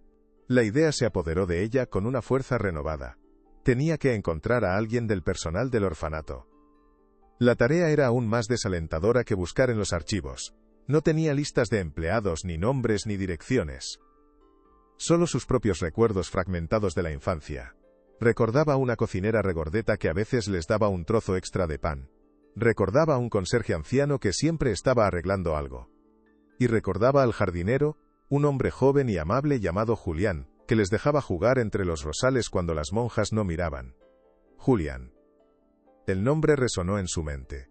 La idea se apoderó de ella con una fuerza renovada. Tenía que encontrar a alguien del personal del orfanato. La tarea era aún más desalentadora que buscar en los archivos. No tenía listas de empleados, ni nombres, ni direcciones. Solo sus propios recuerdos fragmentados de la infancia. Recordaba a una cocinera regordeta que a veces les daba un trozo extra de pan. Recordaba a un conserje anciano que siempre estaba arreglando algo. Y recordaba al jardinero, un hombre joven y amable llamado Julián, que les dejaba jugar entre los rosales cuando las monjas no miraban. Julián. El nombre resonó en su mente.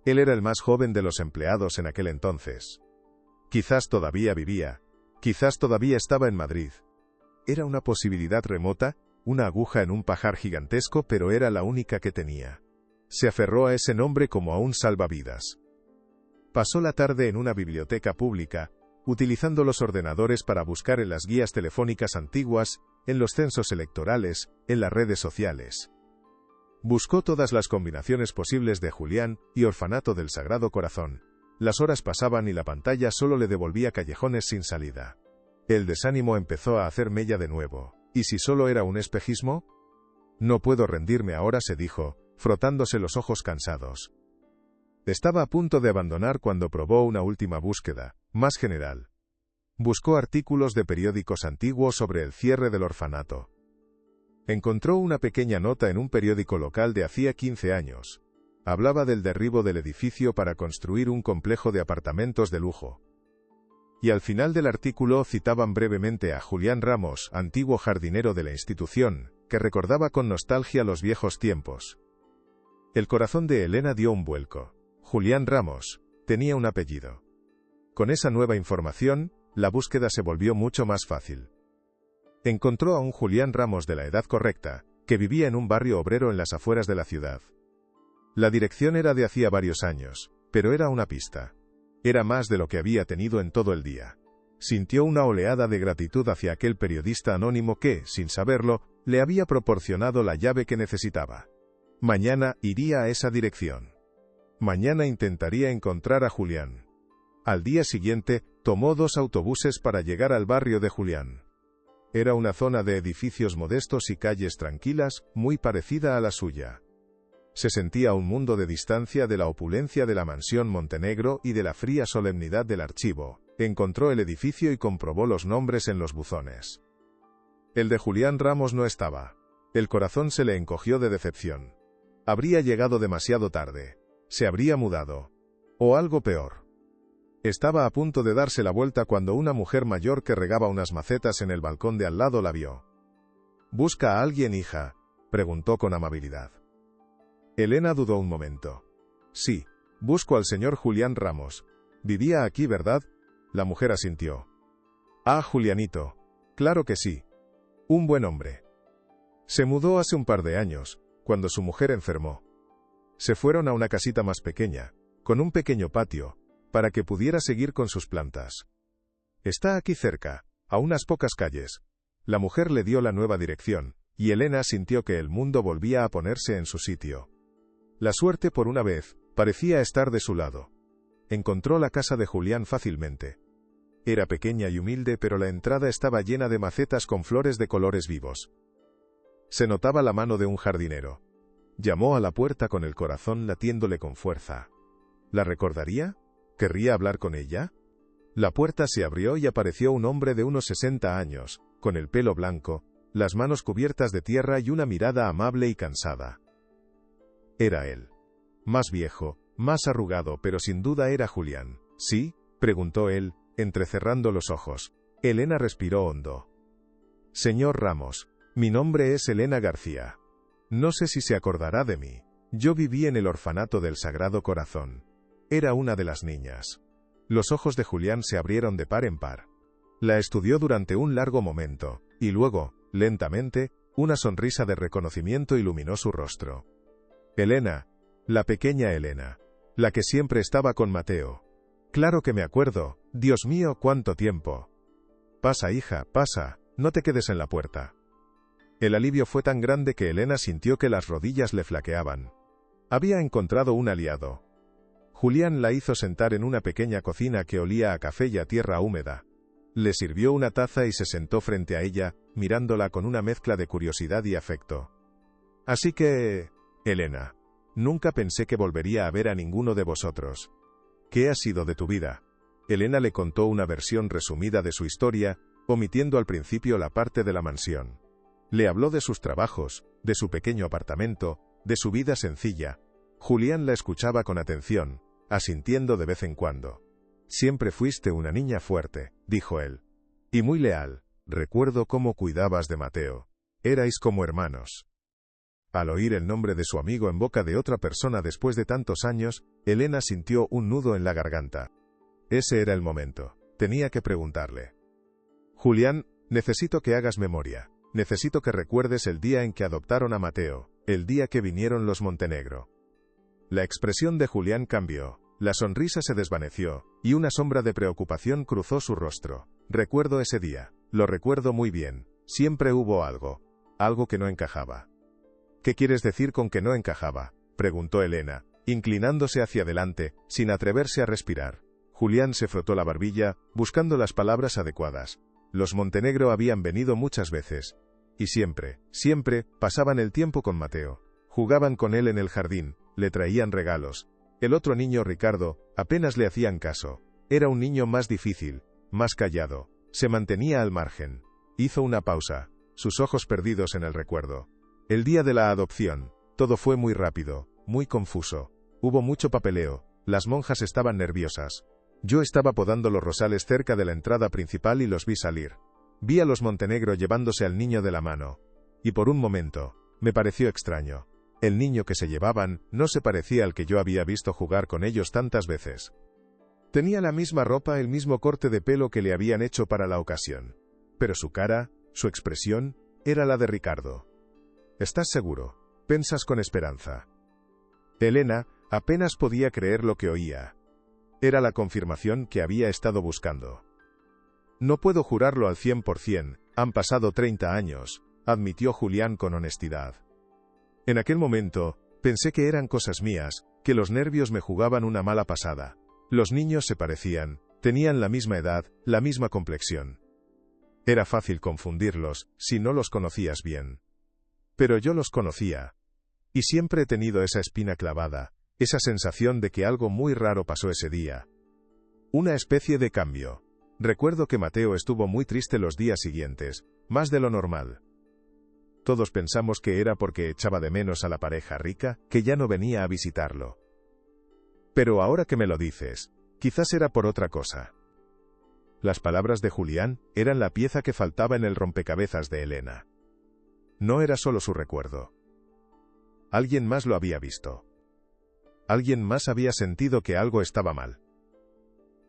Él era el más joven de los empleados en aquel entonces. Quizás todavía vivía, quizás todavía estaba en Madrid. Era una posibilidad remota, una aguja en un pajar gigantesco, pero era la única que tenía. Se aferró a ese nombre como a un salvavidas. Pasó la tarde en una biblioteca pública, utilizando los ordenadores para buscar en las guías telefónicas antiguas, en los censos electorales, en las redes sociales. Buscó todas las combinaciones posibles de Julián y Orfanato del Sagrado Corazón. Las horas pasaban y la pantalla solo le devolvía callejones sin salida. El desánimo empezó a hacer mella de nuevo. ¿Y si solo era un espejismo? No puedo rendirme ahora, se dijo, frotándose los ojos cansados. Estaba a punto de abandonar cuando probó una última búsqueda, más general. Buscó artículos de periódicos antiguos sobre el cierre del orfanato. Encontró una pequeña nota en un periódico local de hacía 15 años. Hablaba del derribo del edificio para construir un complejo de apartamentos de lujo. Y al final del artículo citaban brevemente a Julián Ramos, antiguo jardinero de la institución, que recordaba con nostalgia los viejos tiempos. El corazón de Elena dio un vuelco. Julián Ramos tenía un apellido. Con esa nueva información, la búsqueda se volvió mucho más fácil. Encontró a un Julián Ramos de la edad correcta, que vivía en un barrio obrero en las afueras de la ciudad. La dirección era de hacía varios años, pero era una pista. Era más de lo que había tenido en todo el día. Sintió una oleada de gratitud hacia aquel periodista anónimo que, sin saberlo, le había proporcionado la llave que necesitaba. Mañana iría a esa dirección. Mañana intentaría encontrar a Julián. Al día siguiente, tomó 2 autobuses para llegar al barrio de Julián. Era una zona de edificios modestos y calles tranquilas, muy parecida a la suya. Se sentía a un mundo de distancia de la opulencia de la mansión Montenegro y de la fría solemnidad del archivo. Encontró el edificio y comprobó los nombres en los buzones. El de Julián Ramos no estaba. El corazón se le encogió de decepción. Habría llegado demasiado tarde. Se habría mudado. O algo peor. Estaba a punto de darse la vuelta cuando una mujer mayor que regaba unas macetas en el balcón de al lado la vio. «¿Busca a alguien, hija?», preguntó con amabilidad. Elena dudó un momento. «Sí, busco al señor Julián Ramos. Vivía aquí, ¿verdad?». La mujer asintió. «Ah, Julianito. Claro que sí. Un buen hombre. Se mudó hace un par de años, cuando su mujer enfermó. Se fueron a una casita más pequeña, con un pequeño patio, para que pudiera seguir con sus plantas. Está aquí cerca, a unas pocas calles». La mujer le dio la nueva dirección, y Elena sintió que el mundo volvía a ponerse en su sitio. La suerte, por una vez, parecía estar de su lado. Encontró la casa de Julián fácilmente. Era pequeña y humilde, pero la entrada estaba llena de macetas con flores de colores vivos. Se notaba la mano de un jardinero. Llamó a la puerta con el corazón latiéndole con fuerza. ¿La recordaría? ¿Querría hablar con ella? La puerta se abrió y apareció un hombre de unos 60 años, con el pelo blanco, las manos cubiertas de tierra y una mirada amable y cansada. Era él. Más viejo, más arrugado, pero sin duda era Julián. ¿Sí?, preguntó él, entrecerrando los ojos. Elena respiró hondo. «Señor Ramos, mi nombre es Elena García. No sé si se acordará de mí. Yo viví en el orfanato del Sagrado Corazón. Era una de las niñas». Los ojos de Julián se abrieron de par en par. La estudió durante un largo momento, y luego, lentamente, una sonrisa de reconocimiento iluminó su rostro. Elena, la pequeña Elena, la que siempre estaba con Mateo. Claro que me acuerdo, Dios mío, cuánto tiempo. Pasa, hija, pasa, no te quedes en la puerta. El alivio fue tan grande que Elena sintió que las rodillas le flaqueaban. Había encontrado un aliado. Julián la hizo sentar en una pequeña cocina que olía a café y a tierra húmeda. Le sirvió una taza y se sentó frente a ella, mirándola con una mezcla de curiosidad y afecto. «Así que, Elena, nunca pensé que volvería a ver a ninguno de vosotros. ¿Qué ha sido de tu vida?». Elena le contó una versión resumida de su historia, omitiendo al principio la parte de la mansión. Le habló de sus trabajos, de su pequeño apartamento, de su vida sencilla. Julián la escuchaba con atención, asintiendo de vez en cuando. «Siempre fuiste una niña fuerte», dijo él. «Y muy leal. Recuerdo cómo cuidabas de Mateo. Erais como hermanos». Al oír el nombre de su amigo en boca de otra persona después de tantos años, Elena sintió un nudo en la garganta. Ese era el momento. Tenía que preguntarle. «Julián, necesito que hagas memoria. Necesito que recuerdes el día en que adoptaron a Mateo, el día que vinieron los Montenegro». La expresión de Julián cambió, la sonrisa se desvaneció, y una sombra de preocupación cruzó su rostro. «Recuerdo ese día, lo recuerdo muy bien. Siempre hubo algo que no encajaba». «¿Qué quieres decir con que no encajaba?», preguntó Elena, inclinándose hacia adelante, sin atreverse a respirar. Julián se frotó la barbilla, buscando las palabras adecuadas. Los Montenegro habían venido muchas veces. Y siempre, pasaban el tiempo con Mateo. Jugaban con él en el jardín, le traían regalos. El otro niño, Ricardo, apenas le hacían caso. Era un niño más difícil, más callado. Se mantenía al margen. Hizo una pausa, sus ojos perdidos en el recuerdo. El día de la adopción, todo fue muy rápido, muy confuso. Hubo mucho papeleo, las monjas estaban nerviosas. Yo estaba podando los rosales cerca de la entrada principal y los vi salir. Vi a los Montenegro llevándose al niño de la mano. Y por un momento, me pareció extraño. El niño que se llevaban no se parecía al que yo había visto jugar con ellos tantas veces. Tenía la misma ropa, el mismo corte de pelo que le habían hecho para la ocasión. Pero su cara, su expresión, era la de Ricardo. «¿Estás seguro?», pensas con esperanza. Elena apenas podía creer lo que oía. Era la confirmación que había estado buscando. «No puedo jurarlo al 100%, han pasado 30 años», admitió Julián con honestidad. «En aquel momento, pensé que eran cosas mías, que los nervios me jugaban una mala pasada. Los niños se parecían, tenían la misma edad, la misma complexión. Era fácil confundirlos, si no los conocías bien. Pero yo los conocía. Y siempre he tenido esa espina clavada, esa sensación de que algo muy raro pasó ese día. Una especie de cambio. Recuerdo que Mateo estuvo muy triste los días siguientes, más de lo normal. Todos pensamos que era porque echaba de menos a la pareja rica, que ya no venía a visitarlo. Pero ahora que me lo dices, quizás era por otra cosa. Las palabras de Julián eran la pieza que faltaba en el rompecabezas de Elena. No era solo su recuerdo. Alguien más lo había visto. Alguien más había sentido que algo estaba mal.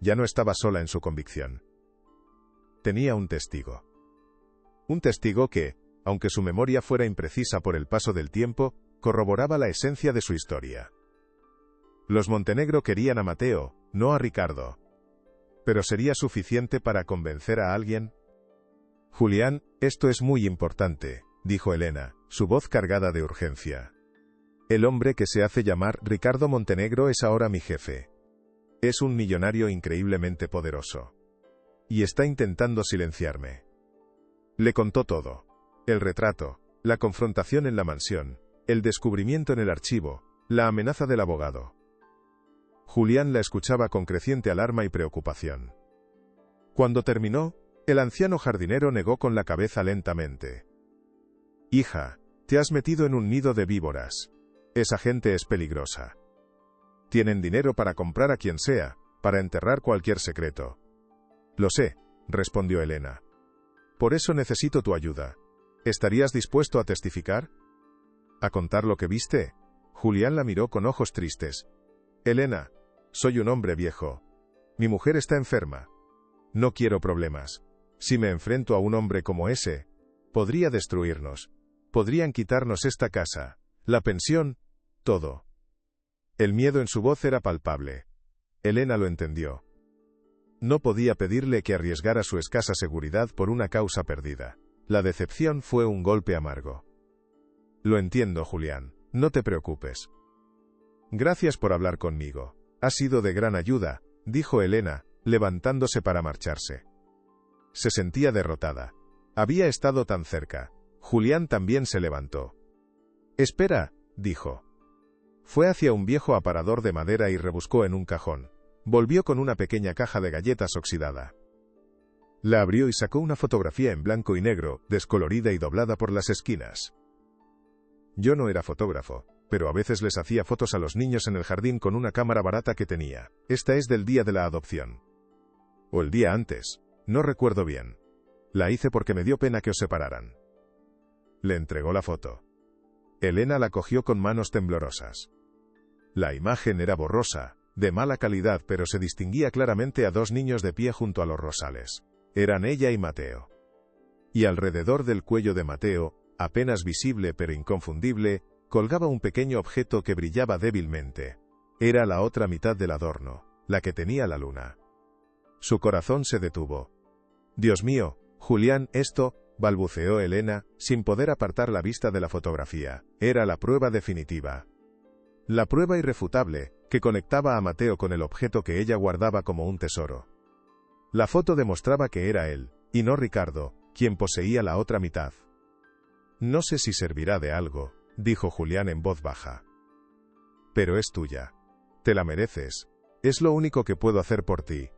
Ya no estaba sola en su convicción. Tenía un testigo. Un testigo que, aunque su memoria fuera imprecisa por el paso del tiempo, corroboraba la esencia de su historia. Los Montenegro querían a Mateo, no a Ricardo. ¿Pero sería suficiente para convencer a alguien? Julián, esto es muy importante, dijo Elena, su voz cargada de urgencia. El hombre que se hace llamar Ricardo Montenegro es ahora mi jefe. Es un millonario increíblemente poderoso. Y está intentando silenciarme. Le contó todo. El retrato, la confrontación en la mansión, el descubrimiento en el archivo, la amenaza del abogado. Julián la escuchaba con creciente alarma y preocupación. Cuando terminó, el anciano jardinero negó con la cabeza lentamente. Hija, te has metido en un nido de víboras. Esa gente es peligrosa. Tienen dinero para comprar a quien sea, para enterrar cualquier secreto. Lo sé, respondió Elena. Por eso necesito tu ayuda. ¿Estarías dispuesto a testificar? ¿A contar lo que viste? Julián la miró con ojos tristes. Elena, soy un hombre viejo. Mi mujer está enferma. No quiero problemas. Si me enfrento a un hombre como ese, podría destruirnos. Podrían quitarnos esta casa, la pensión, todo. El miedo en su voz era palpable. Elena lo entendió. No podía pedirle que arriesgara su escasa seguridad por una causa perdida. La decepción fue un golpe amargo. Lo entiendo, Julián, no te preocupes. Gracias por hablar conmigo. Ha sido de gran ayuda, dijo Elena, levantándose para marcharse. Se sentía derrotada. Había estado tan cerca. Julián también se levantó. Espera, dijo. Fue hacia un viejo aparador de madera y rebuscó en un cajón. Volvió con una pequeña caja de galletas oxidada. La abrió y sacó una fotografía en blanco y negro, descolorida y doblada por las esquinas. Yo no era fotógrafo, pero a veces les hacía fotos a los niños en el jardín con una cámara barata que tenía. Esta es del día de la adopción. O el día antes, no recuerdo bien. La hice porque me dio pena que os separaran. Le entregó la foto. Elena la cogió con manos temblorosas. La imagen era borrosa, de mala calidad, pero se distinguía claramente a dos niños de pie junto a los rosales. Eran ella y Mateo. Y alrededor del cuello de Mateo, apenas visible pero inconfundible, colgaba un pequeño objeto que brillaba débilmente. Era la otra mitad del adorno, la que tenía la luna. Su corazón se detuvo. Dios mío, Julián, esto, balbuceó Elena, sin poder apartar la vista de la fotografía. Era la prueba definitiva. La prueba irrefutable, que conectaba a Mateo con el objeto que ella guardaba como un tesoro. La foto demostraba que era él, y no Ricardo, quien poseía la otra mitad. No sé si servirá de algo, dijo Julián en voz baja. Pero es tuya. Te la mereces. Es lo único que puedo hacer por ti.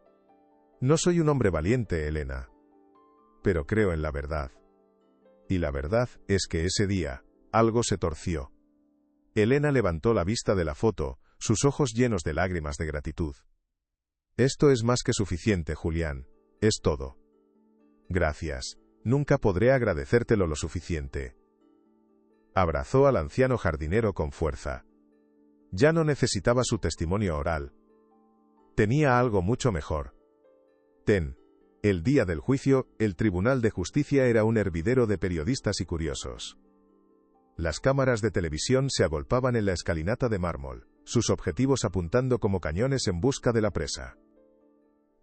No soy un hombre valiente, Elena. Pero creo en la verdad. Y la verdad es que ese día, algo se torció. Elena levantó la vista de la foto, sus ojos llenos de lágrimas de gratitud. Esto es más que suficiente, Julián. Es todo. Gracias. Nunca podré agradecértelo lo suficiente. Abrazó al anciano jardinero con fuerza. Ya no necesitaba su testimonio oral. Tenía algo mucho mejor. Ten. El día del juicio, el Tribunal de Justicia era un hervidero de periodistas y curiosos. Las cámaras de televisión se agolpaban en la escalinata de mármol, sus objetivos apuntando como cañones en busca de la presa.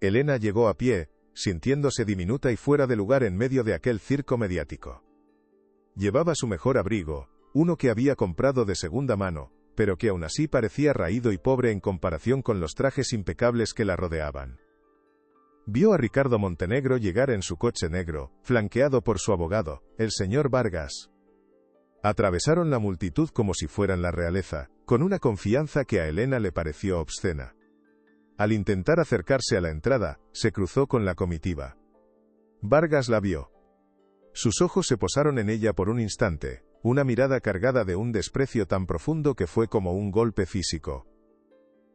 Elena llegó a pie, sintiéndose diminuta y fuera de lugar en medio de aquel circo mediático. Llevaba su mejor abrigo, uno que había comprado de segunda mano, pero que aún así parecía raído y pobre en comparación con los trajes impecables que la rodeaban. Vio a Ricardo Montenegro llegar en su coche negro, flanqueado por su abogado, el señor Vargas. Atravesaron la multitud como si fueran la realeza, con una confianza que a Elena le pareció obscena. Al intentar acercarse a la entrada, se cruzó con la comitiva. Vargas la vio. Sus ojos se posaron en ella por un instante, una mirada cargada de un desprecio tan profundo que fue como un golpe físico.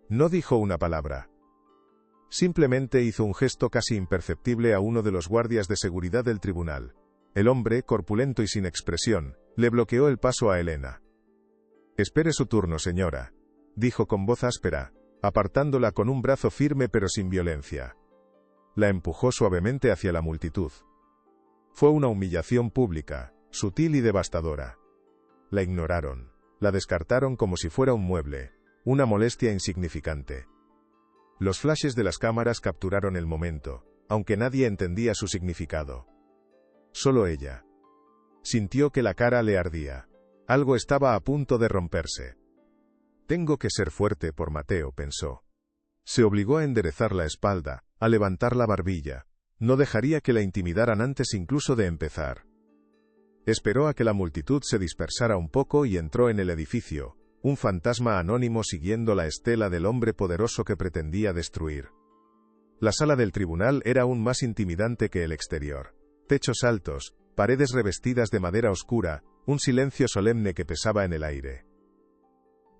No dijo una palabra. Simplemente hizo un gesto casi imperceptible a uno de los guardias de seguridad del tribunal. El hombre, corpulento y sin expresión, le bloqueó el paso a Elena. «Espere su turno, señora», dijo con voz áspera, apartándola con un brazo firme pero sin violencia. La empujó suavemente hacia la multitud. Fue una humillación pública, sutil y devastadora. La ignoraron, la descartaron como si fuera un mueble, una molestia insignificante. Los flashes de las cámaras capturaron el momento, aunque nadie entendía su significado. Solo ella. Sintió que la cara le ardía. Algo estaba a punto de romperse. Tengo que ser fuerte por Mateo, pensó. Se obligó a enderezar la espalda, a levantar la barbilla. No dejaría que la intimidaran antes incluso de empezar. Esperó a que la multitud se dispersara un poco y entró en el edificio, un fantasma anónimo siguiendo la estela del hombre poderoso que pretendía destruir. La sala del tribunal era aún más intimidante que el exterior. Techos altos, paredes revestidas de madera oscura, un silencio solemne que pesaba en el aire.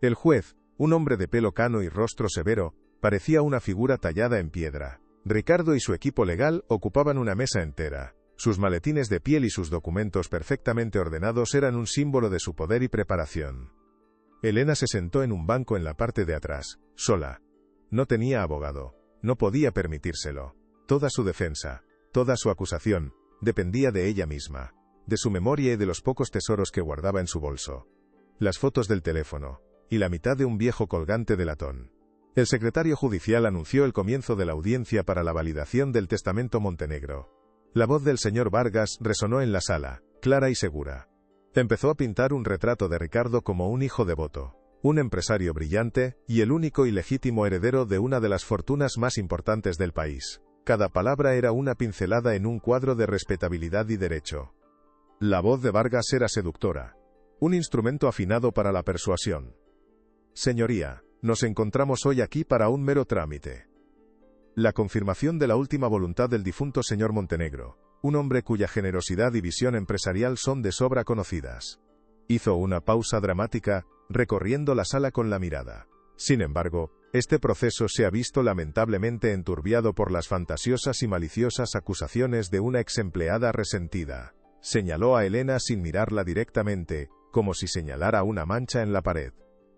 El juez, un hombre de pelo cano y rostro severo, parecía una figura tallada en piedra. Ricardo y su equipo legal ocupaban una mesa entera. Sus maletines de piel y sus documentos perfectamente ordenados eran un símbolo de su poder y preparación. Elena se sentó en un banco en la parte de atrás, sola. No tenía abogado. No podía permitírselo. Toda su defensa, toda su acusación, dependía de ella misma, de su memoria y de los pocos tesoros que guardaba en su bolso. Las fotos del teléfono, y la mitad de un viejo colgante de latón. El secretario judicial anunció el comienzo de la audiencia para la validación del testamento Montenegro. La voz del señor Vargas resonó en la sala, clara y segura. Empezó a pintar un retrato de Ricardo como un hijo devoto, un empresario brillante, y el único y legítimo heredero de una de las fortunas más importantes del país. Cada palabra era una pincelada en un cuadro de respetabilidad y derecho. La voz de Vargas era seductora, un instrumento afinado para la persuasión. Señoría, nos encontramos hoy aquí para un mero trámite. La confirmación de la última voluntad del difunto señor Montenegro, un hombre cuya generosidad y visión empresarial son de sobra conocidas. Hizo una pausa dramática, recorriendo la sala con la mirada. Sin embargo, este proceso se ha visto lamentablemente enturbiado por las fantasiosas y maliciosas acusaciones de una exempleada resentida. Señaló a Elena sin mirarla directamente, como si señalara una mancha en la pared.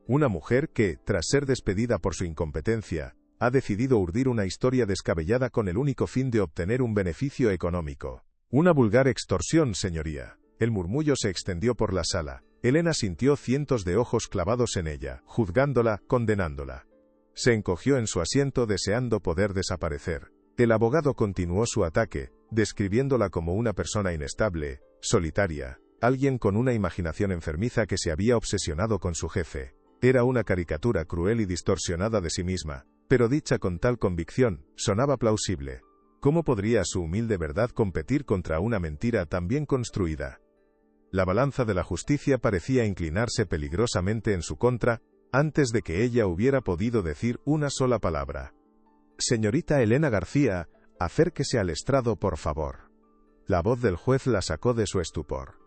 Una mujer que, tras ser despedida por su incompetencia, ha decidido urdir una historia descabellada con el único fin de obtener un beneficio económico. Una vulgar extorsión, señoría. El murmullo se extendió por la sala. Elena sintió cientos de ojos clavados en ella, juzgándola, condenándola. Se encogió en su asiento deseando poder desaparecer. El abogado continuó su ataque, describiéndola como una persona inestable, solitaria, alguien con una imaginación enfermiza que se había obsesionado con su jefe. Era una caricatura cruel y distorsionada de sí misma, pero dicha con tal convicción, sonaba plausible. ¿Cómo podría su humilde verdad competir contra una mentira tan bien construida? La balanza de la justicia parecía inclinarse peligrosamente en su contra, antes de que ella hubiera podido decir una sola palabra. Señorita Elena García, acérquese al estrado, por favor. La voz del juez la sacó de su estupor.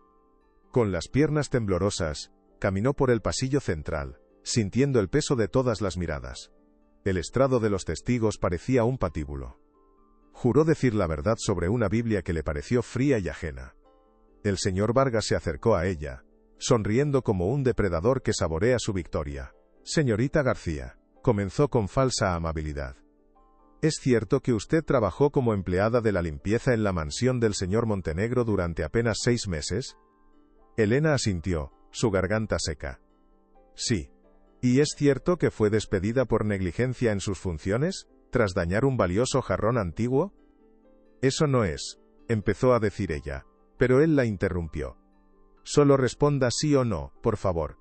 Con las piernas temblorosas, caminó por el pasillo central, sintiendo el peso de todas las miradas. El estrado de los testigos parecía un patíbulo. Juró decir la verdad sobre una Biblia que le pareció fría y ajena. El señor Vargas se acercó a ella, sonriendo como un depredador que saborea su victoria. Señorita García, comenzó con falsa amabilidad. ¿Es cierto que usted trabajó como empleada de la limpieza en la mansión del señor Montenegro durante apenas 6 meses? Elena asintió, su garganta seca. Sí. ¿Y es cierto que fue despedida por negligencia en sus funciones, tras dañar un valioso jarrón antiguo? Eso no es, empezó a decir ella, pero él la interrumpió. Solo responda sí o no, por favor.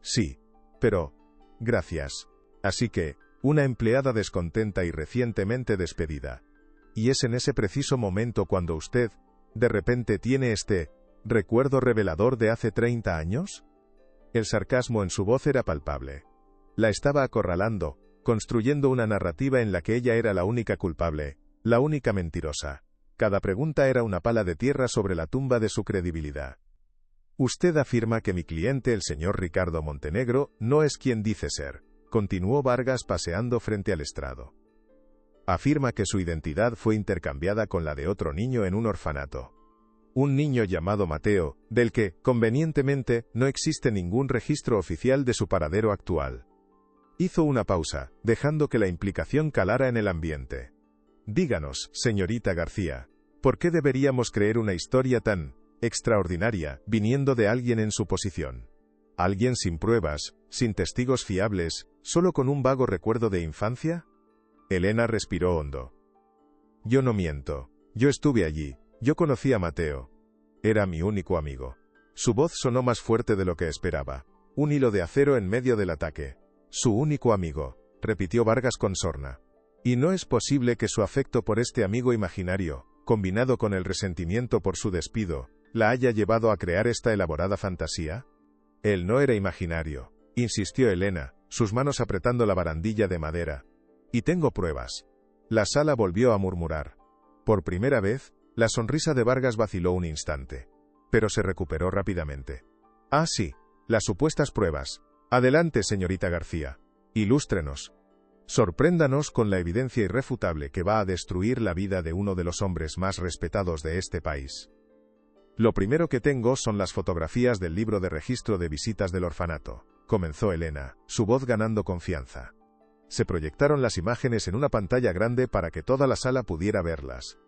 Sí. Pero, gracias. Así que, una empleada descontenta y recientemente despedida. Y es en ese preciso momento cuando usted, de repente tiene este recuerdo revelador de hace 30 años. El sarcasmo en su voz era palpable. La estaba acorralando, construyendo una narrativa en la que ella era la única culpable, la única mentirosa. Cada pregunta era una pala de tierra sobre la tumba de su credibilidad. Usted afirma que mi cliente, el señor Ricardo Montenegro, no es quien dice ser, continuó Vargas paseando frente al estrado. Afirma que su identidad fue intercambiada con la de otro niño en un orfanato. Un niño llamado Mateo, del que, convenientemente, no existe ningún registro oficial de su paradero actual. Hizo una pausa, dejando que la implicación calara en el ambiente. Díganos, señorita García, ¿por qué deberíamos creer una historia tan extraordinaria, viniendo de alguien en su posición? ¿Alguien sin pruebas, sin testigos fiables, solo con un vago recuerdo de infancia? Elena respiró hondo. Yo no miento. Yo estuve allí. Yo conocí a Mateo. Era mi único amigo. Su voz sonó más fuerte de lo que esperaba. Un hilo de acero en medio del ataque. Su único amigo, repitió Vargas con sorna. ¿Y no es posible que su afecto por este amigo imaginario, combinado con el resentimiento por su despido, la haya llevado a crear esta elaborada fantasía? Él no era imaginario, insistió Elena, sus manos apretando la barandilla de madera. Y tengo pruebas. La sala volvió a murmurar. Por primera vez, la sonrisa de Vargas vaciló un instante. Pero se recuperó rápidamente. Ah, sí, las supuestas pruebas. Adelante, señorita García. Ilústrenos. Sorpréndanos con la evidencia irrefutable que va a destruir la vida de uno de los hombres más respetados de este país. Lo primero que tengo son las fotografías del libro de registro de visitas del orfanato, comenzó Elena, su voz ganando confianza. Se proyectaron las imágenes en una pantalla grande para que toda la sala pudiera verlas.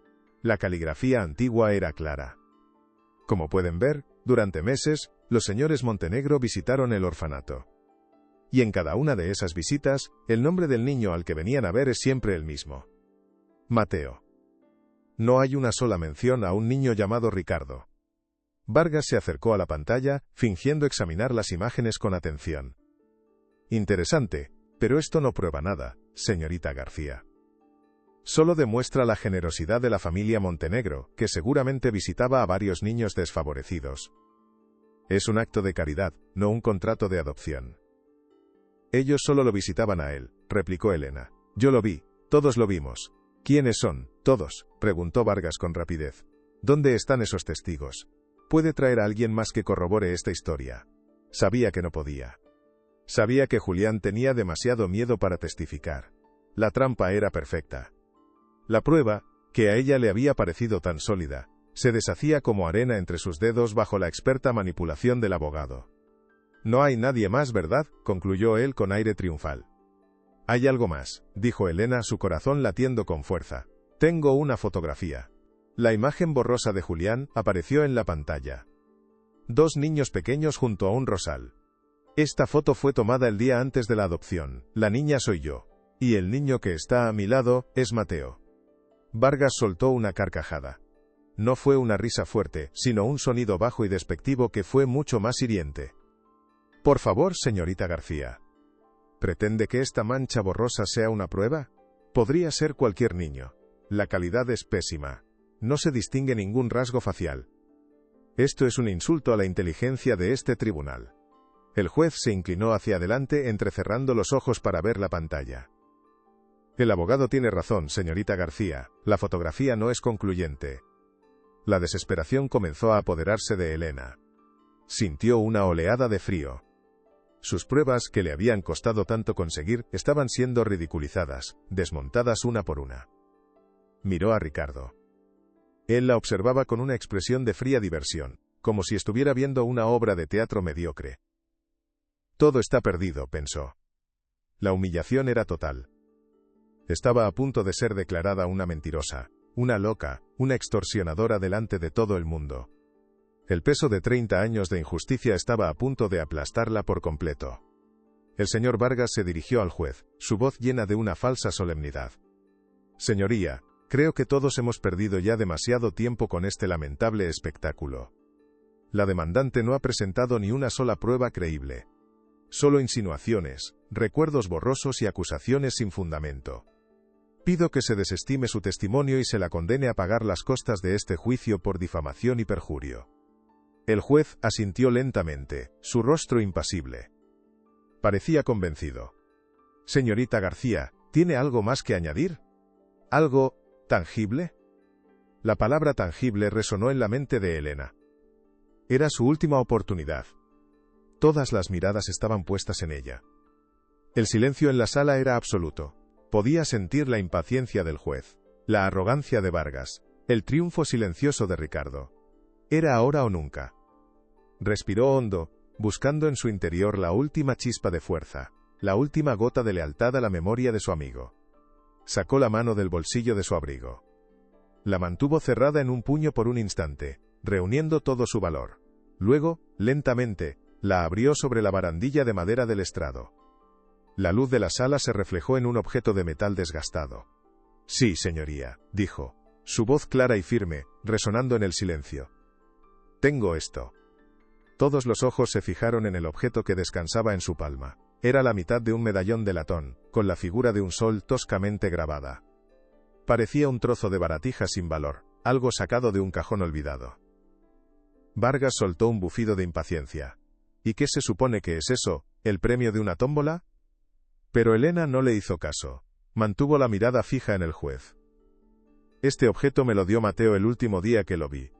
La caligrafía antigua era clara. Como pueden ver, durante meses, los señores Montenegro visitaron el orfanato. Y en cada una de esas visitas, el nombre del niño al que venían a ver es siempre el mismo. Mateo. No hay una sola mención a un niño llamado Ricardo. Vargas se acercó a la pantalla, fingiendo examinar las imágenes con atención. Interesante, pero esto no prueba nada, señorita García. Solo demuestra la generosidad de la familia Montenegro, que seguramente visitaba a varios niños desfavorecidos. Es un acto de caridad, no un contrato de adopción. Ellos solo lo visitaban a él, replicó Elena. Yo lo vi, todos lo vimos. ¿Quiénes son, todos?, preguntó Vargas con rapidez. ¿Dónde están esos testigos? ¿Puede traer a alguien más que corrobore esta historia? Sabía que no podía. Sabía que Julián tenía demasiado miedo para testificar. La trampa era perfecta. La prueba, que a ella le había parecido tan sólida, se deshacía como arena entre sus dedos bajo la experta manipulación del abogado. No hay nadie más, ¿verdad?, concluyó él con aire triunfal. Hay algo más, dijo Elena, su corazón latiendo con fuerza. Tengo una fotografía. La imagen borrosa de Julián apareció en la pantalla. Dos niños pequeños junto a un rosal. Esta foto fue tomada el día antes de la adopción. La niña soy yo. Y el niño que está a mi lado es Mateo. Vargas soltó una carcajada. No fue una risa fuerte, sino un sonido bajo y despectivo que fue mucho más hiriente. Por favor, señorita García. ¿Pretende que esta mancha borrosa sea una prueba? Podría ser cualquier niño. La calidad es pésima. No se distingue ningún rasgo facial. Esto es un insulto a la inteligencia de este tribunal. El juez se inclinó hacia adelante entrecerrando los ojos para ver la pantalla. El abogado tiene razón, señorita García, la fotografía no es concluyente. La desesperación comenzó a apoderarse de Elena. Sintió una oleada de frío. Sus pruebas, que le habían costado tanto conseguir, estaban siendo ridiculizadas, desmontadas una por una. Miró a Ricardo. Él la observaba con una expresión de fría diversión, como si estuviera viendo una obra de teatro mediocre. Todo está perdido, pensó. La humillación era total. Estaba a punto de ser declarada una mentirosa, una loca, una extorsionadora delante de todo el mundo. El peso de 30 años de injusticia estaba a punto de aplastarla por completo. El señor Vargas se dirigió al juez, su voz llena de una falsa solemnidad. Señoría, creo que todos hemos perdido ya demasiado tiempo con este lamentable espectáculo. La demandante no ha presentado ni una sola prueba creíble. Solo insinuaciones, recuerdos borrosos y acusaciones sin fundamento. Pido que se desestime su testimonio y se la condene a pagar las costas de este juicio por difamación y perjurio. El juez asintió lentamente, su rostro impasible. Parecía convencido. Señorita García, ¿tiene algo más que añadir? ¿Algo tangible? La palabra tangible resonó en la mente de Elena. Era su última oportunidad. Todas las miradas estaban puestas en ella. El silencio en la sala era absoluto. Podía sentir la impaciencia del juez, la arrogancia de Vargas, el triunfo silencioso de Ricardo. Era ahora o nunca. Respiró hondo, buscando en su interior la última chispa de fuerza, la última gota de lealtad a la memoria de su amigo. Sacó la mano del bolsillo de su abrigo. La mantuvo cerrada en un puño por un instante, reuniendo todo su valor. Luego, lentamente, la abrió sobre la barandilla de madera del estrado. La luz de la sala se reflejó en un objeto de metal desgastado. Sí, señoría, dijo, su voz clara y firme, resonando en el silencio. Tengo esto. Todos los ojos se fijaron en el objeto que descansaba en su palma. Era la mitad de un medallón de latón, con la figura de un sol toscamente grabada. Parecía un trozo de baratija sin valor, algo sacado de un cajón olvidado. Vargas soltó un bufido de impaciencia. ¿Y qué se supone que es eso, el premio de una tómbola? Pero Elena no le hizo caso. Mantuvo la mirada fija en el juez. Este objeto me lo dio Mateo el último día que lo vi.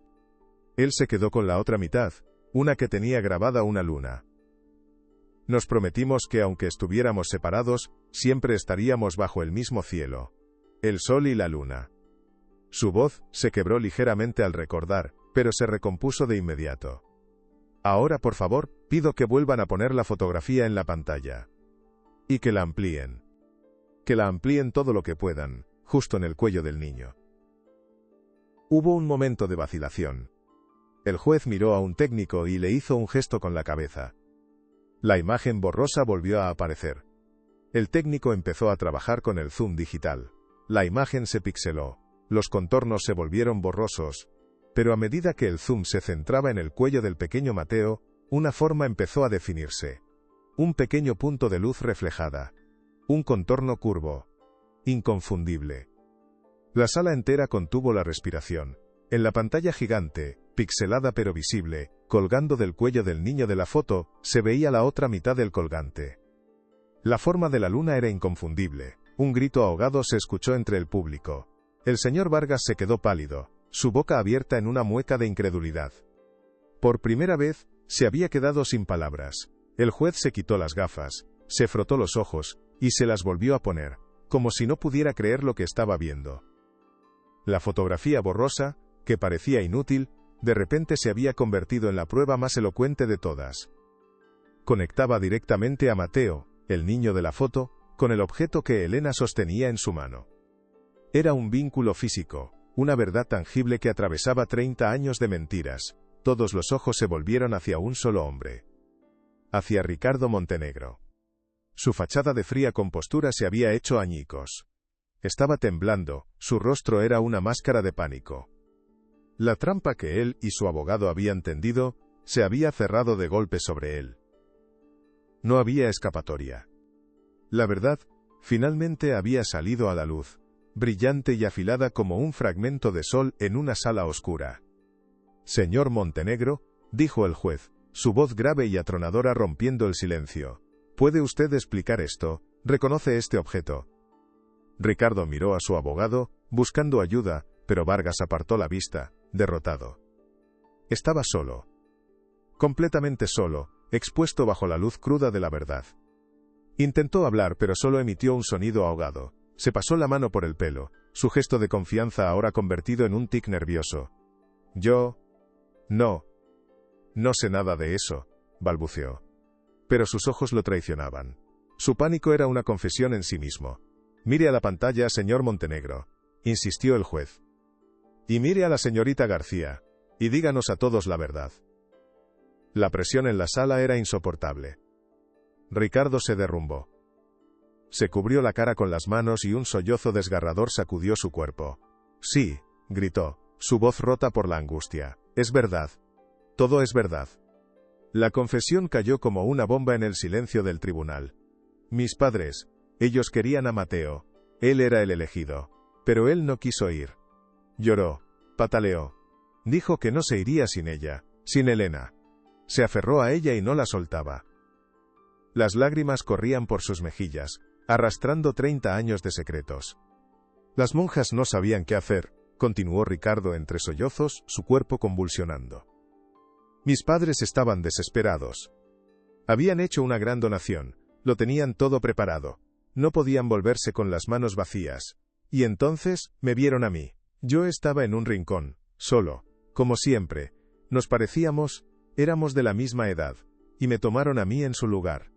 Él se quedó con la otra mitad, una que tenía grabada una luna. Nos prometimos que aunque estuviéramos separados, siempre estaríamos bajo el mismo cielo. El sol y la luna. Su voz se quebró ligeramente al recordar, pero se recompuso de inmediato. Ahora, por favor, pido que vuelvan a poner la fotografía en la pantalla. Y que la amplíen. Que la amplíen todo lo que puedan, justo en el cuello del niño. Hubo un momento de vacilación. El juez miró a un técnico y le hizo un gesto con la cabeza. La imagen borrosa volvió a aparecer. El técnico empezó a trabajar con el zoom digital. La imagen se pixeló. Los contornos se volvieron borrosos. Pero a medida que el zoom se centraba en el cuello del pequeño Mateo, una forma empezó a definirse. Un pequeño punto de luz reflejada. Un contorno curvo. Inconfundible. La sala entera contuvo la respiración. En la pantalla gigante, pixelada pero visible, colgando del cuello del niño de la foto, se veía la otra mitad del colgante. La forma de la luna era inconfundible. Un grito ahogado se escuchó entre el público. El señor Vargas se quedó pálido, su boca abierta en una mueca de incredulidad. Por primera vez, se había quedado sin palabras. El juez se quitó las gafas, se frotó los ojos, y se las volvió a poner, como si no pudiera creer lo que estaba viendo. La fotografía borrosa, que parecía inútil, de repente se había convertido en la prueba más elocuente de todas. Conectaba directamente a Mateo, el niño de la foto, con el objeto que Elena sostenía en su mano. Era un vínculo físico, una verdad tangible que atravesaba 30 años de mentiras. Todos los ojos se volvieron hacia un solo hombre. Hacia Ricardo Montenegro. Su fachada de fría compostura se había hecho añicos. Estaba temblando, su rostro era una máscara de pánico. La trampa que él y su abogado habían tendido, se había cerrado de golpe sobre él. No había escapatoria. La verdad, finalmente había salido a la luz, brillante y afilada como un fragmento de sol en una sala oscura. Señor Montenegro, dijo el juez, su voz grave y atronadora rompiendo el silencio. ¿Puede usted explicar esto? ¿Reconoce este objeto? Ricardo miró a su abogado, buscando ayuda, pero Vargas apartó la vista, derrotado. Estaba solo. Completamente solo, expuesto bajo la luz cruda de la verdad. Intentó hablar pero solo emitió un sonido ahogado. Se pasó la mano por el pelo, su gesto de confianza ahora convertido en un tic nervioso. No sé nada de eso, balbuceó. Pero sus ojos lo traicionaban. Su pánico era una confesión en sí mismo. Mire a la pantalla, señor Montenegro, insistió el juez. Y mire a la señorita García, y díganos a todos la verdad. La presión en la sala era insoportable. Ricardo se derrumbó. Se cubrió la cara con las manos y un sollozo desgarrador sacudió su cuerpo. Sí, gritó, su voz rota por la angustia. Es verdad. Todo es verdad. La confesión cayó como una bomba en el silencio del tribunal. Mis padres, ellos querían a Mateo. Él era el elegido. Pero él no quiso ir. Lloró, pataleó. Dijo que no se iría sin ella, sin Elena. Se aferró a ella y no la soltaba. Las lágrimas corrían por sus mejillas, arrastrando 30 años de secretos. Las monjas no sabían qué hacer, continuó Ricardo entre sollozos, su cuerpo convulsionando. Mis padres estaban desesperados. Habían hecho una gran donación, lo tenían todo preparado. No podían volverse con las manos vacías. Y entonces, me vieron a mí. Yo estaba en un rincón, solo, como siempre. Nos parecíamos, éramos de la misma edad, y me tomaron a mí en su lugar.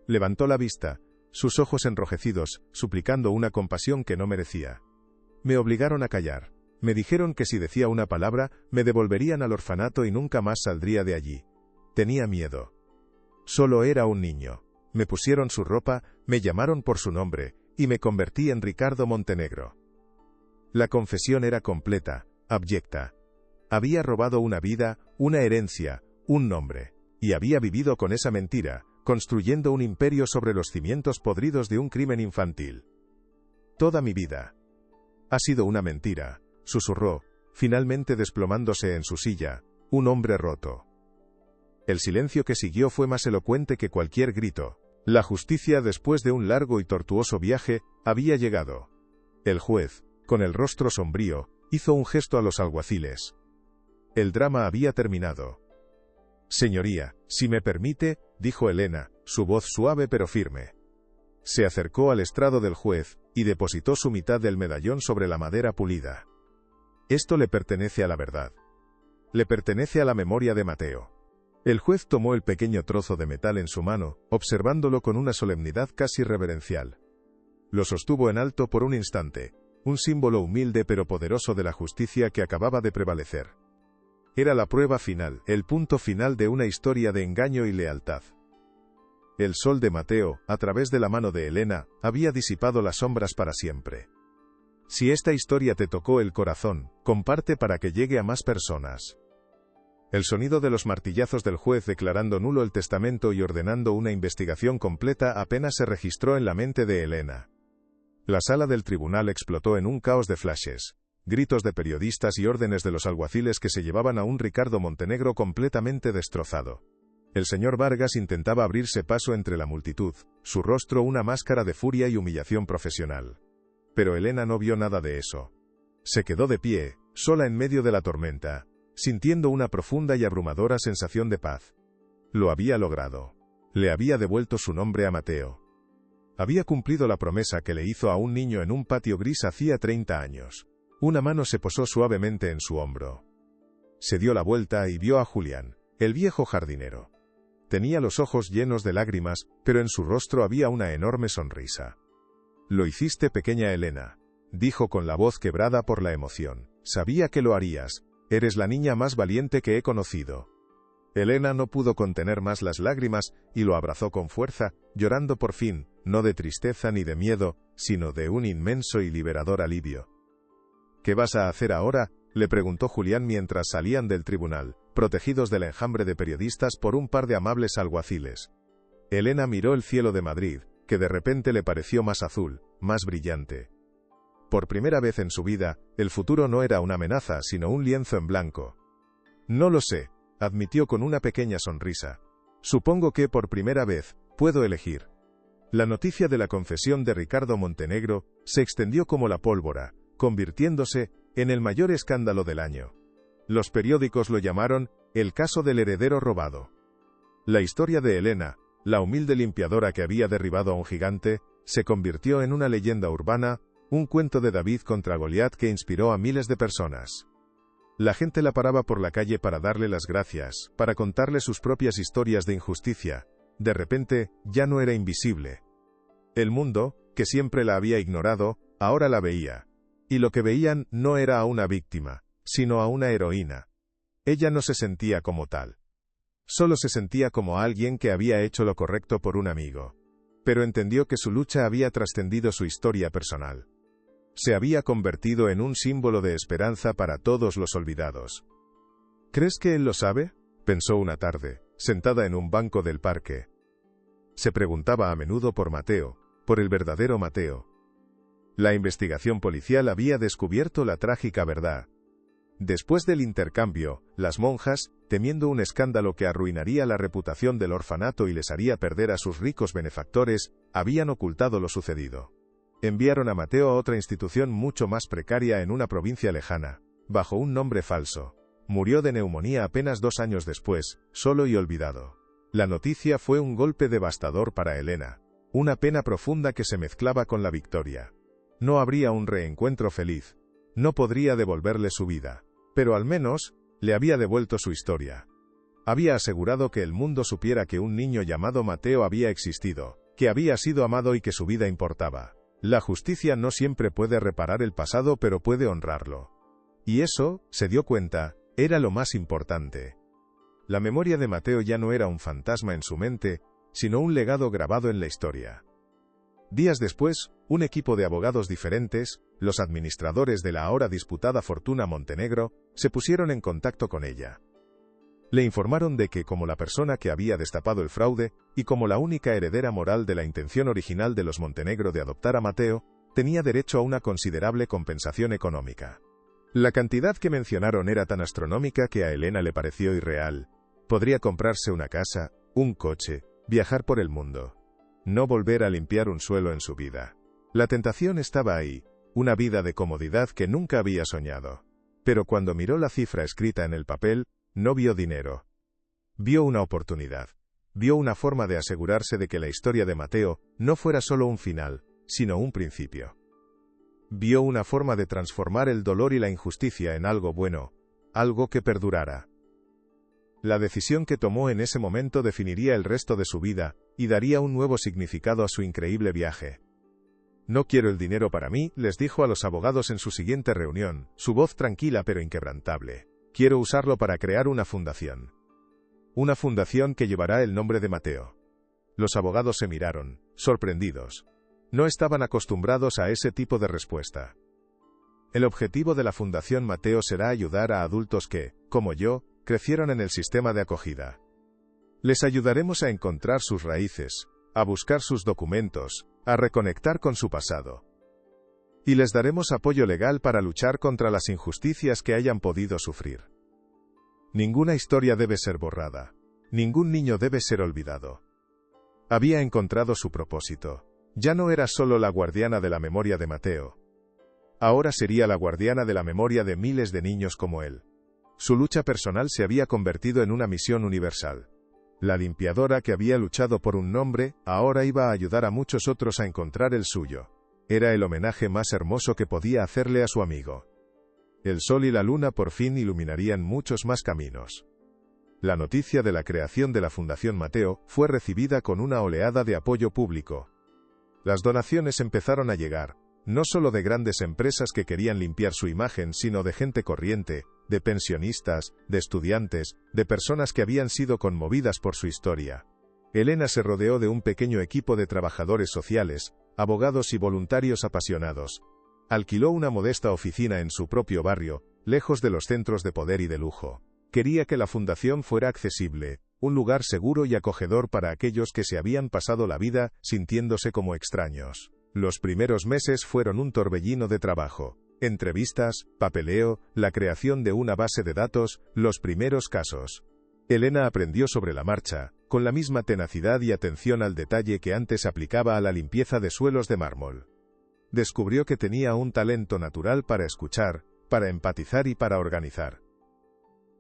Levantó la vista, sus ojos enrojecidos, suplicando una compasión que no merecía. Me obligaron a callar. Me dijeron que si decía una palabra, me devolverían al orfanato y nunca más saldría de allí. Tenía miedo. Solo era un niño. Me pusieron su ropa, me llamaron por su nombre, y me convertí en Ricardo Montenegro. La confesión era completa, abyecta. Había robado una vida, una herencia, un nombre, y había vivido con esa mentira, construyendo un imperio sobre los cimientos podridos de un crimen infantil. Toda mi vida ha sido una mentira, susurró, finalmente desplomándose en su silla, un hombre roto. El silencio que siguió fue más elocuente que cualquier grito. La justicia, después de un largo y tortuoso viaje, había llegado. El juez, con el rostro sombrío, hizo un gesto a los alguaciles. El drama había terminado. Señoría, si me permite, dijo Elena, su voz suave pero firme. Se acercó al estrado del juez, y depositó su mitad del medallón sobre la madera pulida. Esto le pertenece a la verdad. Le pertenece a la memoria de Mateo. El juez tomó el pequeño trozo de metal en su mano, observándolo con una solemnidad casi reverencial. Lo sostuvo en alto por un instante, un símbolo humilde pero poderoso de la justicia que acababa de prevalecer. Era la prueba final, el punto final de una historia de engaño y lealtad. El sol de Mateo, a través de la mano de Elena, había disipado las sombras para siempre. Si esta historia te tocó el corazón, comparte para que llegue a más personas. El sonido de los martillazos del juez declarando nulo el testamento y ordenando una investigación completa apenas se registró en la mente de Elena. La sala del tribunal explotó en un caos de flashes, gritos de periodistas y órdenes de los alguaciles que se llevaban a un Ricardo Montenegro completamente destrozado. El señor Vargas intentaba abrirse paso entre la multitud, su rostro una máscara de furia y humillación profesional. Pero Elena no vio nada de eso. Se quedó de pie, sola en medio de la tormenta, sintiendo una profunda y abrumadora sensación de paz. Lo había logrado. Le había devuelto su nombre a Mateo. Había cumplido la promesa que le hizo a un niño en un patio gris hacía 30 años. Una mano se posó suavemente en su hombro. Se dio la vuelta y vio a Julián, el viejo jardinero. Tenía los ojos llenos de lágrimas, pero en su rostro había una enorme sonrisa. Lo hiciste, pequeña Elena, dijo con la voz quebrada por la emoción. Sabía que lo harías. Eres la niña más valiente que he conocido. Elena no pudo contener más las lágrimas, y lo abrazó con fuerza, llorando por fin, no de tristeza ni de miedo, sino de un inmenso y liberador alivio. ¿Qué vas a hacer ahora?, le preguntó Julián mientras salían del tribunal, protegidos del enjambre de periodistas por un par de amables alguaciles. Elena miró el cielo de Madrid, que de repente le pareció más azul, más brillante. Por primera vez en su vida, el futuro no era una amenaza, sino un lienzo en blanco. No lo sé, admitió con una pequeña sonrisa. Supongo que por primera vez, puedo elegir. La noticia de la confesión de Ricardo Montenegro se extendió como la pólvora, convirtiéndose en el mayor escándalo del año. Los periódicos lo llamaron el caso del heredero robado. La historia de Elena, la humilde limpiadora que había derribado a un gigante, se convirtió en una leyenda urbana, un cuento de David contra Goliat que inspiró a miles de personas. La gente la paraba por la calle para darle las gracias, para contarle sus propias historias de injusticia. De repente, ya no era invisible. El mundo, que siempre la había ignorado, ahora la veía. Y lo que veían no era a una víctima, sino a una heroína. Ella no se sentía como tal. Solo se sentía como alguien que había hecho lo correcto por un amigo. Pero entendió que su lucha había trascendido su historia personal. Se había convertido en un símbolo de esperanza para todos los olvidados. ¿Crees que él lo sabe?, pensó una tarde, sentada en un banco del parque. Se preguntaba a menudo por Mateo, por el verdadero Mateo. La investigación policial había descubierto la trágica verdad. Después del intercambio, las monjas, temiendo un escándalo que arruinaría la reputación del orfanato y les haría perder a sus ricos benefactores, habían ocultado lo sucedido. Enviaron a Mateo a otra institución mucho más precaria en una provincia lejana, bajo un nombre falso. Murió de neumonía apenas 2 años después, solo y olvidado. La noticia fue un golpe devastador para Elena, una pena profunda que se mezclaba con la victoria. No habría un reencuentro feliz. No podría devolverle su vida, pero al menos, le había devuelto su historia. Había asegurado que el mundo supiera que un niño llamado Mateo había existido, que había sido amado y que su vida importaba. La justicia no siempre puede reparar el pasado, pero puede honrarlo. Y eso, se dio cuenta, era lo más importante. La memoria de Mateo ya no era un fantasma en su mente, sino un legado grabado en la historia. Días después, un equipo de abogados diferentes, los administradores de la ahora disputada fortuna Montenegro, se pusieron en contacto con ella. Le informaron de que, como la persona que había destapado el fraude, y como la única heredera moral de la intención original de los Montenegro de adoptar a Mateo, tenía derecho a una considerable compensación económica. La cantidad que mencionaron era tan astronómica que a Elena le pareció irreal. Podría comprarse una casa, un coche, viajar por el mundo. No volver a limpiar un suelo en su vida. La tentación estaba ahí, una vida de comodidad que nunca había soñado. Pero cuando miró la cifra escrita en el papel, no vio dinero. Vio una oportunidad. Vio una forma de asegurarse de que la historia de Mateo no fuera solo un final, sino un principio. Vio una forma de transformar el dolor y la injusticia en algo bueno, algo que perdurara. La decisión que tomó en ese momento definiría el resto de su vida, y daría un nuevo significado a su increíble viaje. No quiero el dinero para mí, les dijo a los abogados en su siguiente reunión, su voz tranquila pero inquebrantable. Quiero usarlo para crear una fundación. Una fundación que llevará el nombre de Mateo. Los abogados se miraron, sorprendidos. No estaban acostumbrados a ese tipo de respuesta. El objetivo de la Fundación Mateo será ayudar a adultos que, como yo, crecieron en el sistema de acogida. Les ayudaremos a encontrar sus raíces, a buscar sus documentos, a reconectar con su pasado. Y les daremos apoyo legal para luchar contra las injusticias que hayan podido sufrir. Ninguna historia debe ser borrada. Ningún niño debe ser olvidado. Había encontrado su propósito. Ya no era solo la guardiana de la memoria de Mateo. Ahora sería la guardiana de la memoria de miles de niños como él. Su lucha personal se había convertido en una misión universal. La limpiadora que había luchado por un nombre, ahora iba a ayudar a muchos otros a encontrar el suyo. Era el homenaje más hermoso que podía hacerle a su amigo. El sol y la luna por fin iluminarían muchos más caminos. La noticia de la creación de la Fundación Mateo fue recibida con una oleada de apoyo público. Las donaciones empezaron a llegar, no solo de grandes empresas que querían limpiar su imagen, sino de gente corriente, de pensionistas, de estudiantes, de personas que habían sido conmovidas por su historia. Elena se rodeó de un pequeño equipo de trabajadores sociales, abogados y voluntarios apasionados. Alquiló una modesta oficina en su propio barrio, lejos de los centros de poder y de lujo. Quería que la fundación fuera accesible, un lugar seguro y acogedor para aquellos que se habían pasado la vida sintiéndose como extraños. Los primeros meses fueron un torbellino de trabajo. Entrevistas, papeleo, la creación de una base de datos, los primeros casos. Elena aprendió sobre la marcha, con la misma tenacidad y atención al detalle que antes aplicaba a la limpieza de suelos de mármol. Descubrió que tenía un talento natural para escuchar, para empatizar y para organizar.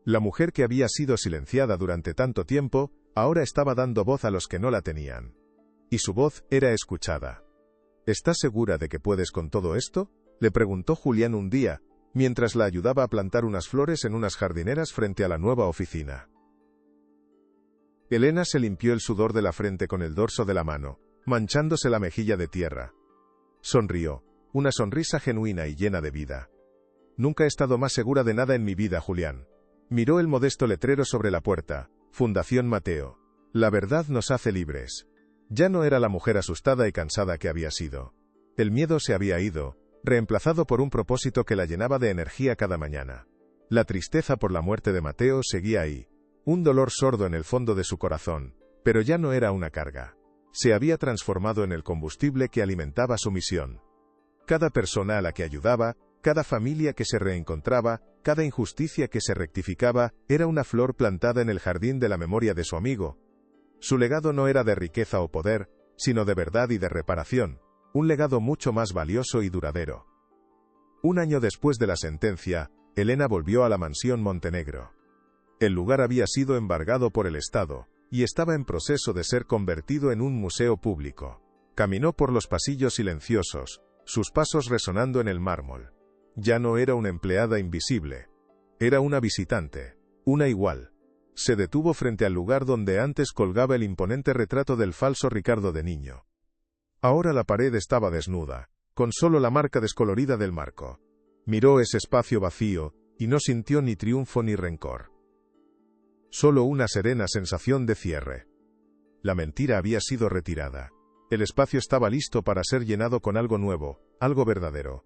La mujer que había sido silenciada durante tanto tiempo, ahora estaba dando voz a los que no la tenían. Y su voz era escuchada. ¿Estás segura de que puedes con todo esto?, le preguntó Julián un día, mientras la ayudaba a plantar unas flores en unas jardineras frente a la nueva oficina. Elena se limpió el sudor de la frente con el dorso de la mano, manchándose la mejilla de tierra. Sonrió, una sonrisa genuina y llena de vida. Nunca he estado más segura de nada en mi vida, Julián. Miró el modesto letrero sobre la puerta, Fundación Mateo. La verdad nos hace libres. Ya no era la mujer asustada y cansada que había sido. El miedo se había ido, reemplazado por un propósito que la llenaba de energía cada mañana. La tristeza por la muerte de Mateo seguía ahí, un dolor sordo en el fondo de su corazón, pero ya no era una carga. Se había transformado en el combustible que alimentaba su misión. Cada persona a la que ayudaba, cada familia que se reencontraba, cada injusticia que se rectificaba era una flor plantada en el jardín de la memoria de su amigo. Su legado no era de riqueza o poder, sino de verdad y de reparación, un legado mucho más valioso y duradero. Un año después de la sentencia, Elena volvió a la mansión Montenegro. El lugar había sido embargado por el Estado, y estaba en proceso de ser convertido en un museo público. Caminó por los pasillos silenciosos, sus pasos resonando en el mármol. Ya no era una empleada invisible. Era una visitante, una igual. Se detuvo frente al lugar donde antes colgaba el imponente retrato del falso Ricardo de niño. Ahora la pared estaba desnuda, con solo la marca descolorida del marco. Miró ese espacio vacío, y no sintió ni triunfo ni rencor. Solo una serena sensación de cierre. La mentira había sido retirada. El espacio estaba listo para ser llenado con algo nuevo, algo verdadero.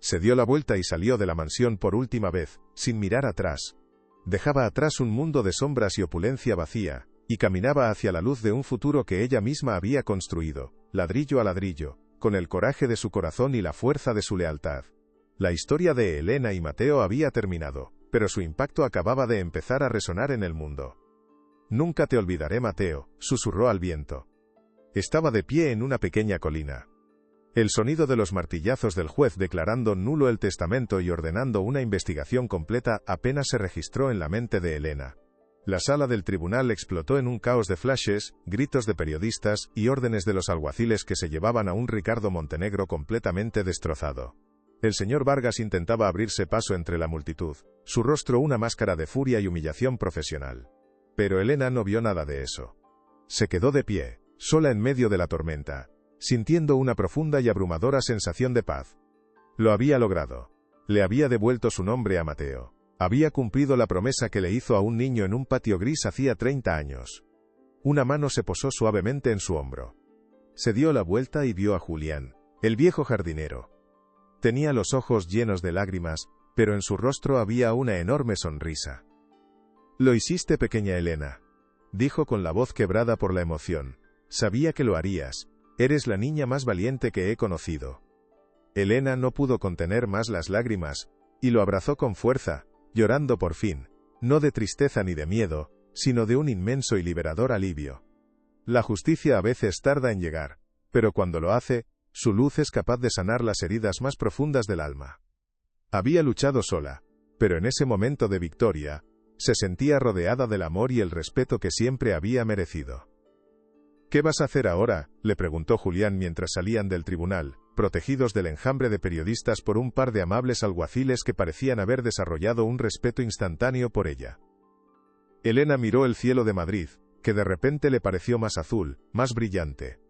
Se dio la vuelta y salió de la mansión por última vez, sin mirar atrás. Dejaba atrás un mundo de sombras y opulencia vacía, y caminaba hacia la luz de un futuro que ella misma había construido, ladrillo a ladrillo, con el coraje de su corazón y la fuerza de su lealtad. La historia de Elena y Mateo había terminado, pero su impacto acababa de empezar a resonar en el mundo. «Nunca te olvidaré, Mateo», susurró al viento. Estaba de pie en una pequeña colina. El sonido de los martillazos del juez declarando nulo el testamento y ordenando una investigación completa apenas se registró en la mente de Elena. La sala del tribunal explotó en un caos de flashes, gritos de periodistas y órdenes de los alguaciles que se llevaban a un Ricardo Montenegro completamente destrozado. El señor Vargas intentaba abrirse paso entre la multitud, su rostro una máscara de furia y humillación profesional. Pero Elena no vio nada de eso. Se quedó de pie, sola en medio de la tormenta, sintiendo una profunda y abrumadora sensación de paz. Lo había logrado. Le había devuelto su nombre a Mateo. Había cumplido la promesa que le hizo a un niño en un patio gris hacía 30 años. Una mano se posó suavemente en su hombro. Se dio la vuelta y vio a Julián, el viejo jardinero. Tenía los ojos llenos de lágrimas, pero en su rostro había una enorme sonrisa. «Lo hiciste, pequeña Elena», dijo con la voz quebrada por la emoción. «Sabía que lo harías. Eres la niña más valiente que he conocido». Elena no pudo contener más las lágrimas, y lo abrazó con fuerza, llorando por fin, no de tristeza ni de miedo, sino de un inmenso y liberador alivio. La justicia a veces tarda en llegar, pero cuando lo hace, su luz es capaz de sanar las heridas más profundas del alma. Había luchado sola, pero en ese momento de victoria, se sentía rodeada del amor y el respeto que siempre había merecido. «¿Qué vas a hacer ahora?», le preguntó Julián mientras salían del tribunal, protegidos del enjambre de periodistas por un par de amables alguaciles que parecían haber desarrollado un respeto instantáneo por ella. Elena miró el cielo de Madrid, que de repente le pareció más azul, más brillante.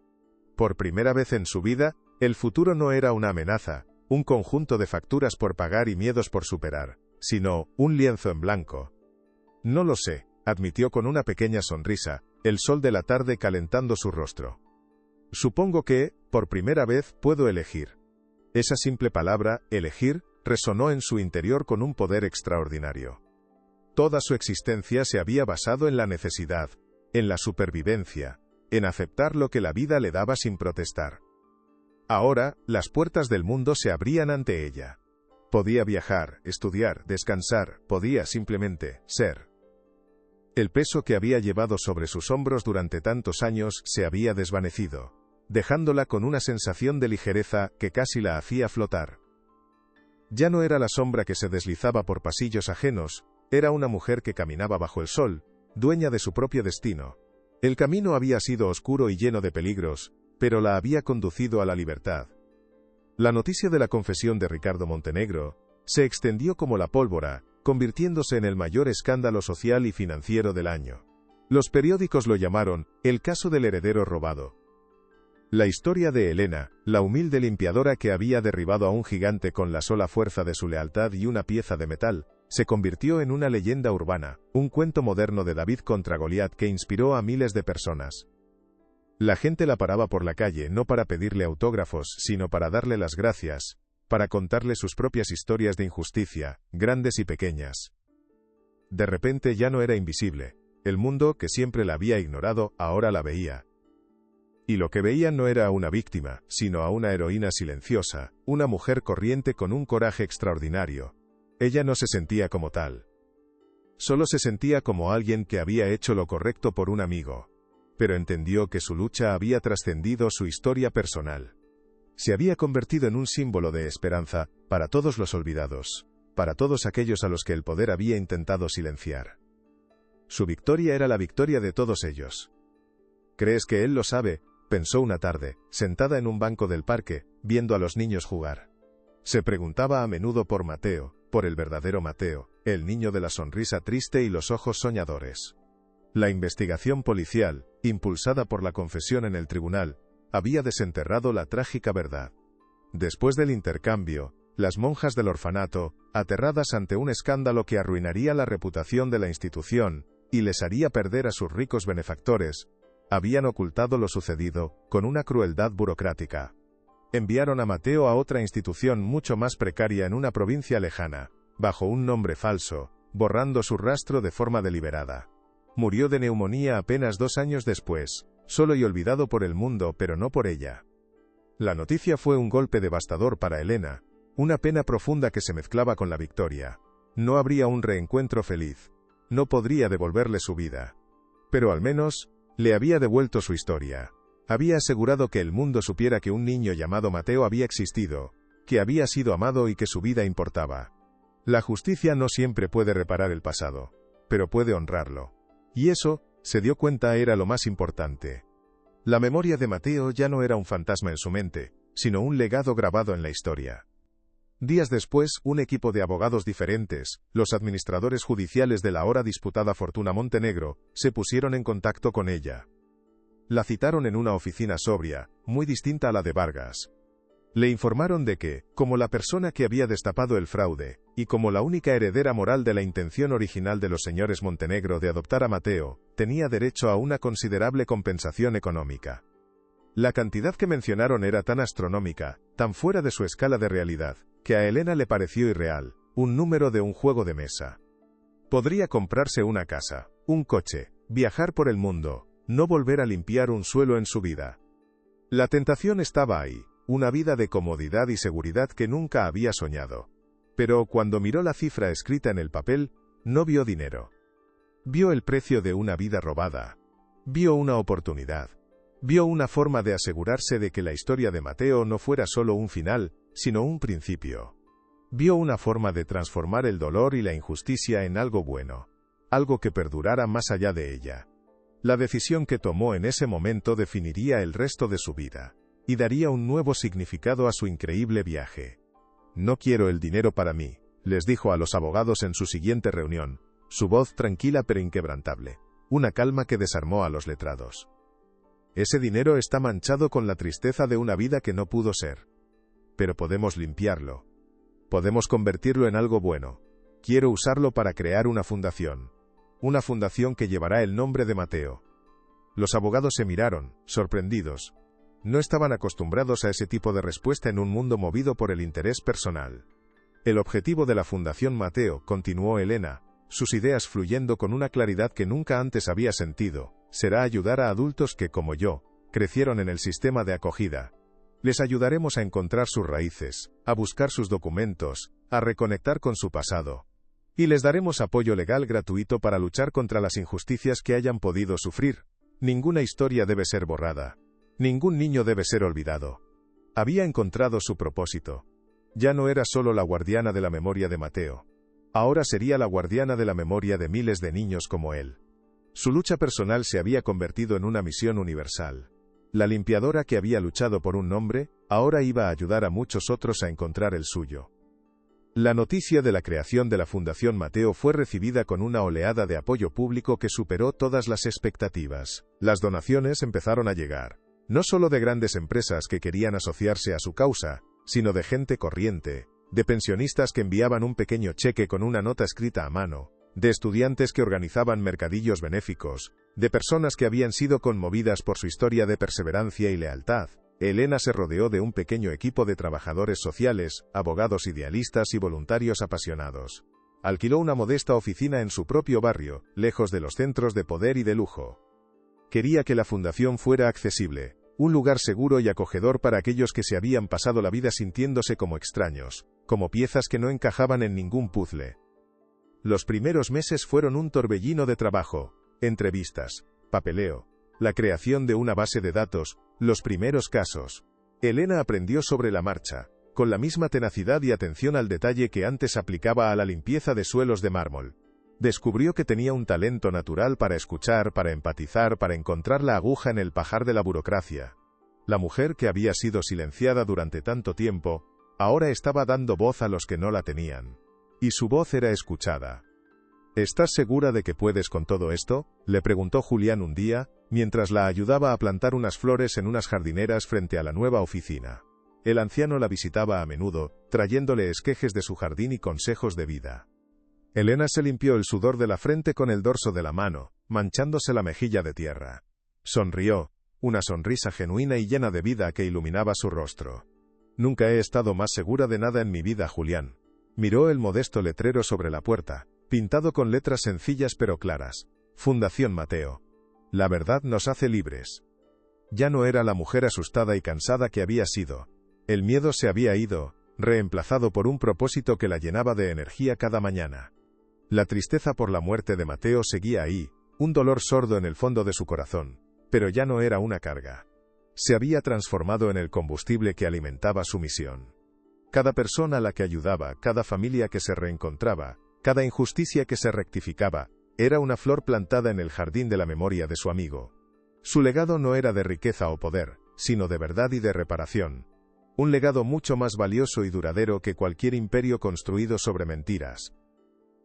Por primera vez en su vida, el futuro no era una amenaza, un conjunto de facturas por pagar y miedos por superar, sino un lienzo en blanco. «No lo sé», admitió con una pequeña sonrisa, el sol de la tarde calentando su rostro. «Supongo que, por primera vez, puedo elegir». Esa simple palabra, elegir, resonó en su interior con un poder extraordinario. Toda su existencia se había basado en la necesidad, en la supervivencia, en aceptar lo que la vida le daba sin protestar. Ahora, las puertas del mundo se abrían ante ella. Podía viajar, estudiar, descansar, podía simplemente ser. El peso que había llevado sobre sus hombros durante tantos años se había desvanecido, dejándola con una sensación de ligereza que casi la hacía flotar. Ya no era la sombra que se deslizaba por pasillos ajenos, era una mujer que caminaba bajo el sol, dueña de su propio destino. El camino había sido oscuro y lleno de peligros, pero la había conducido a la libertad. La noticia de la confesión de Ricardo Montenegro se extendió como la pólvora, convirtiéndose en el mayor escándalo social y financiero del año. Los periódicos lo llamaron «el caso del heredero robado». La historia de Elena, la humilde limpiadora que había derribado a un gigante con la sola fuerza de su lealtad y una pieza de metal, se convirtió en una leyenda urbana, un cuento moderno de David contra Goliat que inspiró a miles de personas. La gente la paraba por la calle no para pedirle autógrafos, sino para darle las gracias, para contarle sus propias historias de injusticia, grandes y pequeñas. De repente ya no era invisible. El mundo, que siempre la había ignorado, ahora la veía. Y lo que veía no era a una víctima, sino a una heroína silenciosa, una mujer corriente con un coraje extraordinario. Ella no se sentía como tal. Solo se sentía como alguien que había hecho lo correcto por un amigo. Pero entendió que su lucha había trascendido su historia personal. Se había convertido en un símbolo de esperanza para todos los olvidados, para todos aquellos a los que el poder había intentado silenciar. Su victoria era la victoria de todos ellos. ¿Crees que él lo sabe?, pensó una tarde, sentada en un banco del parque, viendo a los niños jugar. Se preguntaba a menudo por Mateo, por el verdadero Mateo, el niño de la sonrisa triste y los ojos soñadores. La investigación policial, impulsada por la confesión en el tribunal, había desenterrado la trágica verdad. Después del intercambio, las monjas del orfanato, aterradas ante un escándalo que arruinaría la reputación de la institución y les haría perder a sus ricos benefactores, habían ocultado lo sucedido, con una crueldad burocrática. Enviaron a Mateo a otra institución mucho más precaria en una provincia lejana, bajo un nombre falso, borrando su rastro de forma deliberada. Murió de neumonía apenas 2 años después, solo y olvidado por el mundo, pero no por ella. La noticia fue un golpe devastador para Elena, una pena profunda que se mezclaba con la victoria. No habría un reencuentro feliz. No podría devolverle su vida. Pero al menos, le había devuelto su historia. Había asegurado que el mundo supiera que un niño llamado Mateo había existido, que había sido amado y que su vida importaba. La justicia no siempre puede reparar el pasado, pero puede honrarlo. Y eso, se dio cuenta, era lo más importante. La memoria de Mateo ya no era un fantasma en su mente, sino un legado grabado en la historia. Días después, un equipo de abogados diferentes, los administradores judiciales de la ahora disputada Fortuna Montenegro, se pusieron en contacto con ella. La citaron en una oficina sobria, muy distinta a la de Vargas. Le informaron de que, como la persona que había destapado el fraude, y como la única heredera moral de la intención original de los señores Montenegro de adoptar a Mateo, tenía derecho a una considerable compensación económica. La cantidad que mencionaron era tan astronómica, tan fuera de su escala de realidad, que a Elena le pareció irreal, un número de un juego de mesa. Podría comprarse una casa, un coche, viajar por el mundo, no volver a limpiar un suelo en su vida. La tentación estaba ahí, una vida de comodidad y seguridad que nunca había soñado. Pero cuando miró la cifra escrita en el papel, no vio dinero. Vio el precio de una vida robada. Vio una oportunidad. Vio una forma de asegurarse de que la historia de Mateo no fuera solo un final, sino un principio. Vio una forma de transformar el dolor y la injusticia en algo bueno, algo que perdurara más allá de ella. La decisión que tomó en ese momento definiría el resto de su vida, y daría un nuevo significado a su increíble viaje. «No quiero el dinero para mí», les dijo a los abogados en su siguiente reunión, su voz tranquila pero inquebrantable, una calma que desarmó a los letrados. «Ese dinero está manchado con la tristeza de una vida que no pudo ser. Pero podemos limpiarlo. Podemos convertirlo en algo bueno. Quiero usarlo para crear una fundación. Una fundación que llevará el nombre de Mateo». Los abogados se miraron, sorprendidos. No estaban acostumbrados a ese tipo de respuesta en un mundo movido por el interés personal. «El objetivo de la Fundación Mateo», continuó Elena, sus ideas fluyendo con una claridad que nunca antes había sentido, «será ayudar a adultos que, como yo, crecieron en el sistema de acogida. Les ayudaremos a encontrar sus raíces, a buscar sus documentos, a reconectar con su pasado. Y les daremos apoyo legal gratuito para luchar contra las injusticias que hayan podido sufrir. Ninguna historia debe ser borrada. Ningún niño debe ser olvidado». Había encontrado su propósito. Ya no era solo la guardiana de la memoria de Mateo. Ahora sería la guardiana de la memoria de miles de niños como él. Su lucha personal se había convertido en una misión universal. La limpiadora que había luchado por un nombre, ahora iba a ayudar a muchos otros a encontrar el suyo. La noticia de la creación de la Fundación Mateo fue recibida con una oleada de apoyo público que superó todas las expectativas. Las donaciones empezaron a llegar, no solo de grandes empresas que querían asociarse a su causa, sino de gente corriente, de pensionistas que enviaban un pequeño cheque con una nota escrita a mano, de estudiantes que organizaban mercadillos benéficos, de personas que habían sido conmovidas por su historia de perseverancia y lealtad. Elena se rodeó de un pequeño equipo de trabajadores sociales, abogados idealistas y voluntarios apasionados. Alquiló una modesta oficina en su propio barrio, lejos de los centros de poder y de lujo. Quería que la fundación fuera accesible, Un lugar seguro y acogedor para aquellos que se habían pasado la vida sintiéndose como extraños, como piezas que no encajaban en ningún puzzle. Los primeros meses fueron un torbellino de trabajo, entrevistas, papeleo, la creación de una base de datos, los primeros casos. Elena aprendió sobre la marcha, con la misma tenacidad y atención al detalle que antes aplicaba a la limpieza de suelos de mármol. Descubrió que tenía un talento natural para escuchar, para empatizar, para encontrar la aguja en el pajar de la burocracia. La mujer que había sido silenciada durante tanto tiempo, ahora estaba dando voz a los que no la tenían. Y su voz era escuchada. ¿Estás segura de que puedes con todo esto?, le preguntó Julián un día, mientras la ayudaba a plantar unas flores en unas jardineras frente a la nueva oficina. El anciano la visitaba a menudo, trayéndole esquejes de su jardín y consejos de vida. Elena se limpió el sudor de la frente con el dorso de la mano, manchándose la mejilla de tierra. Sonrió, una sonrisa genuina y llena de vida que iluminaba su rostro. Nunca he estado más segura de nada en mi vida, Julián. Miró el modesto letrero sobre la puerta, pintado con letras sencillas pero claras. Fundación Mateo. La verdad nos hace libres. Ya no era la mujer asustada y cansada que había sido. El miedo se había ido, reemplazado por un propósito que la llenaba de energía cada mañana. La tristeza por la muerte de Mateo seguía ahí, un dolor sordo en el fondo de su corazón, pero ya no era una carga. Se había transformado en el combustible que alimentaba su misión. Cada persona a la que ayudaba, cada familia que se reencontraba, cada injusticia que se rectificaba, era una flor plantada en el jardín de la memoria de su amigo. Su legado no era de riqueza o poder, sino de verdad y de reparación. Un legado mucho más valioso y duradero que cualquier imperio construido sobre mentiras.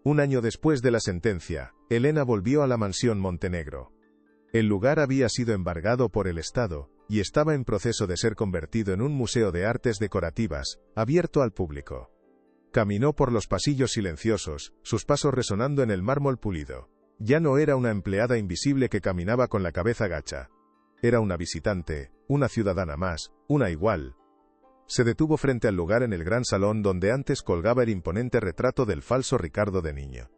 Un año después de la sentencia, Elena volvió a la mansión Montenegro. El lugar había sido embargado por el Estado, y estaba en proceso de ser convertido en un museo de artes decorativas, abierto al público. Caminó por los pasillos silenciosos, sus pasos resonando en el mármol pulido. Ya no era una empleada invisible que caminaba con la cabeza gacha. Era una visitante, una ciudadana más, una igual. Se detuvo frente al lugar en el gran salón donde antes colgaba el imponente retrato del falso Ricardo de niño.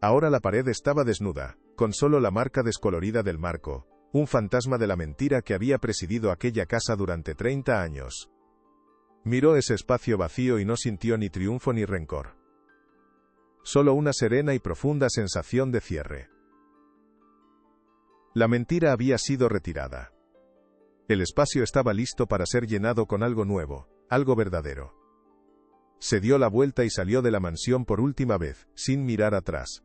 Ahora la pared estaba desnuda, con solo la marca descolorida del marco, un fantasma de la mentira que había presidido aquella casa durante 30 años. Miró ese espacio vacío y no sintió ni triunfo ni rencor. Solo una serena y profunda sensación de cierre. La mentira había sido retirada. El espacio estaba listo para ser llenado con algo nuevo, algo verdadero. Se dio la vuelta y salió de la mansión por última vez, sin mirar atrás.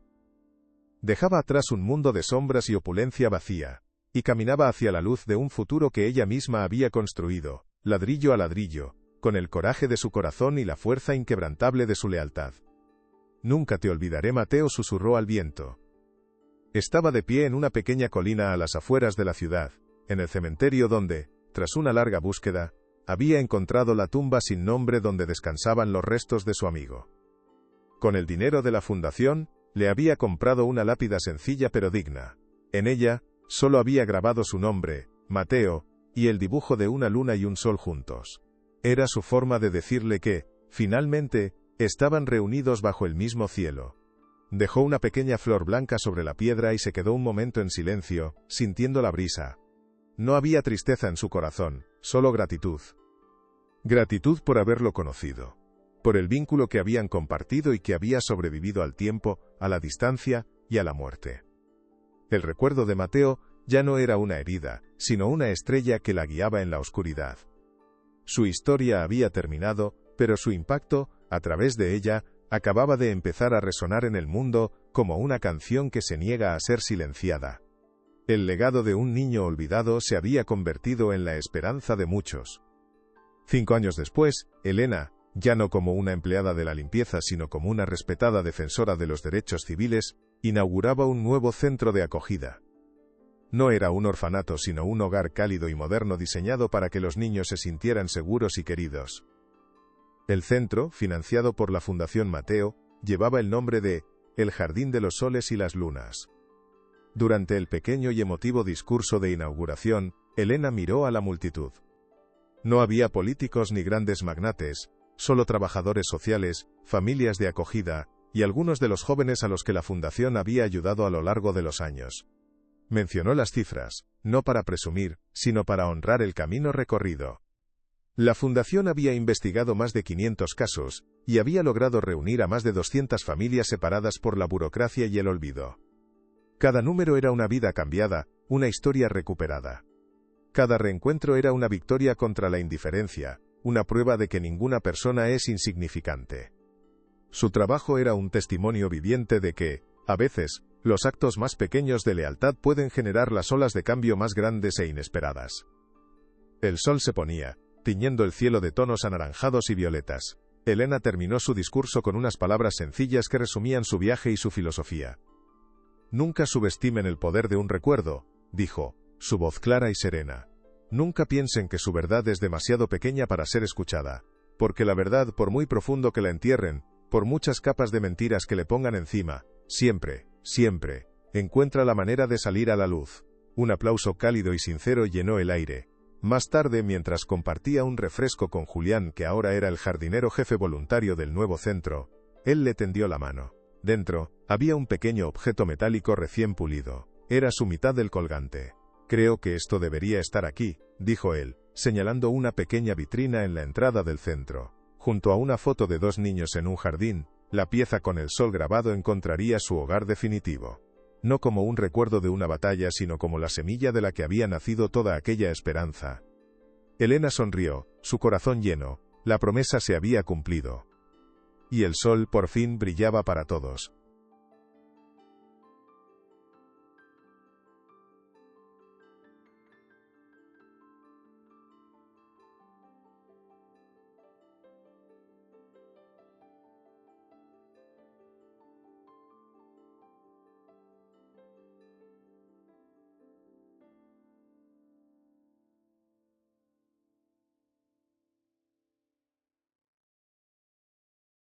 Dejaba atrás un mundo de sombras y opulencia vacía, y caminaba hacia la luz de un futuro que ella misma había construido, ladrillo a ladrillo, con el coraje de su corazón y la fuerza inquebrantable de su lealtad. Nunca te olvidaré, Mateo, susurró al viento. Estaba de pie en una pequeña colina a las afueras de la ciudad, en el cementerio donde, tras una larga búsqueda, había encontrado la tumba sin nombre donde descansaban los restos de su amigo. Con el dinero de la fundación, le había comprado una lápida sencilla pero digna. En ella, solo había grabado su nombre, Mateo, y el dibujo de una luna y un sol juntos. Era su forma de decirle que, finalmente, estaban reunidos bajo el mismo cielo. Dejó una pequeña flor blanca sobre la piedra y se quedó un momento en silencio, sintiendo la brisa. No había tristeza en su corazón, solo gratitud. Gratitud por haberlo conocido. Por el vínculo que habían compartido y que había sobrevivido al tiempo, a la distancia y a la muerte. El recuerdo de Mateo ya no era una herida, sino una estrella que la guiaba en la oscuridad. Su historia había terminado, pero su impacto, a través de ella, acababa de empezar a resonar en el mundo como una canción que se niega a ser silenciada. El legado de un niño olvidado se había convertido en la esperanza de muchos. 5 años después, Elena, ya no como una empleada de la limpieza sino como una respetada defensora de los derechos civiles, inauguraba un nuevo centro de acogida. No era un orfanato sino un hogar cálido y moderno diseñado para que los niños se sintieran seguros y queridos. El centro, financiado por la Fundación Mateo, llevaba el nombre de El Jardín de los Soles y las Lunas. Durante el pequeño y emotivo discurso de inauguración, Elena miró a la multitud. No había políticos ni grandes magnates, solo trabajadores sociales, familias de acogida, y algunos de los jóvenes a los que la Fundación había ayudado a lo largo de los años. Mencionó las cifras: no para presumir, sino para honrar el camino recorrido. La Fundación había investigado más de 500 casos, y había logrado reunir a más de 200 familias separadas por la burocracia y el olvido. Cada número era una vida cambiada, una historia recuperada. Cada reencuentro era una victoria contra la indiferencia, una prueba de que ninguna persona es insignificante. Su trabajo era un testimonio viviente de que, a veces, los actos más pequeños de lealtad pueden generar las olas de cambio más grandes e inesperadas. El sol se ponía, tiñendo el cielo de tonos anaranjados y violetas. Elena terminó su discurso con unas palabras sencillas que resumían su viaje y su filosofía. «Nunca subestimen el poder de un recuerdo», dijo, su voz clara y serena. «Nunca piensen que su verdad es demasiado pequeña para ser escuchada, porque la verdad, por muy profundo que la entierren, por muchas capas de mentiras que le pongan encima, siempre, siempre, encuentra la manera de salir a la luz». Un aplauso cálido y sincero llenó el aire. Más tarde, mientras compartía un refresco con Julián, que ahora era el jardinero jefe voluntario del nuevo centro, él le tendió la mano. Dentro, había un pequeño objeto metálico recién pulido. Era su mitad del colgante. «Creo que esto debería estar aquí», dijo él, señalando una pequeña vitrina en la entrada del centro. Junto a una foto de 2 niños en un jardín, la pieza con el sol grabado encontraría su hogar definitivo. No como un recuerdo de una batalla, sino como la semilla de la que había nacido toda aquella esperanza. Elena sonrió, su corazón lleno. La promesa se había cumplido. Y el sol por fin brillaba para todos.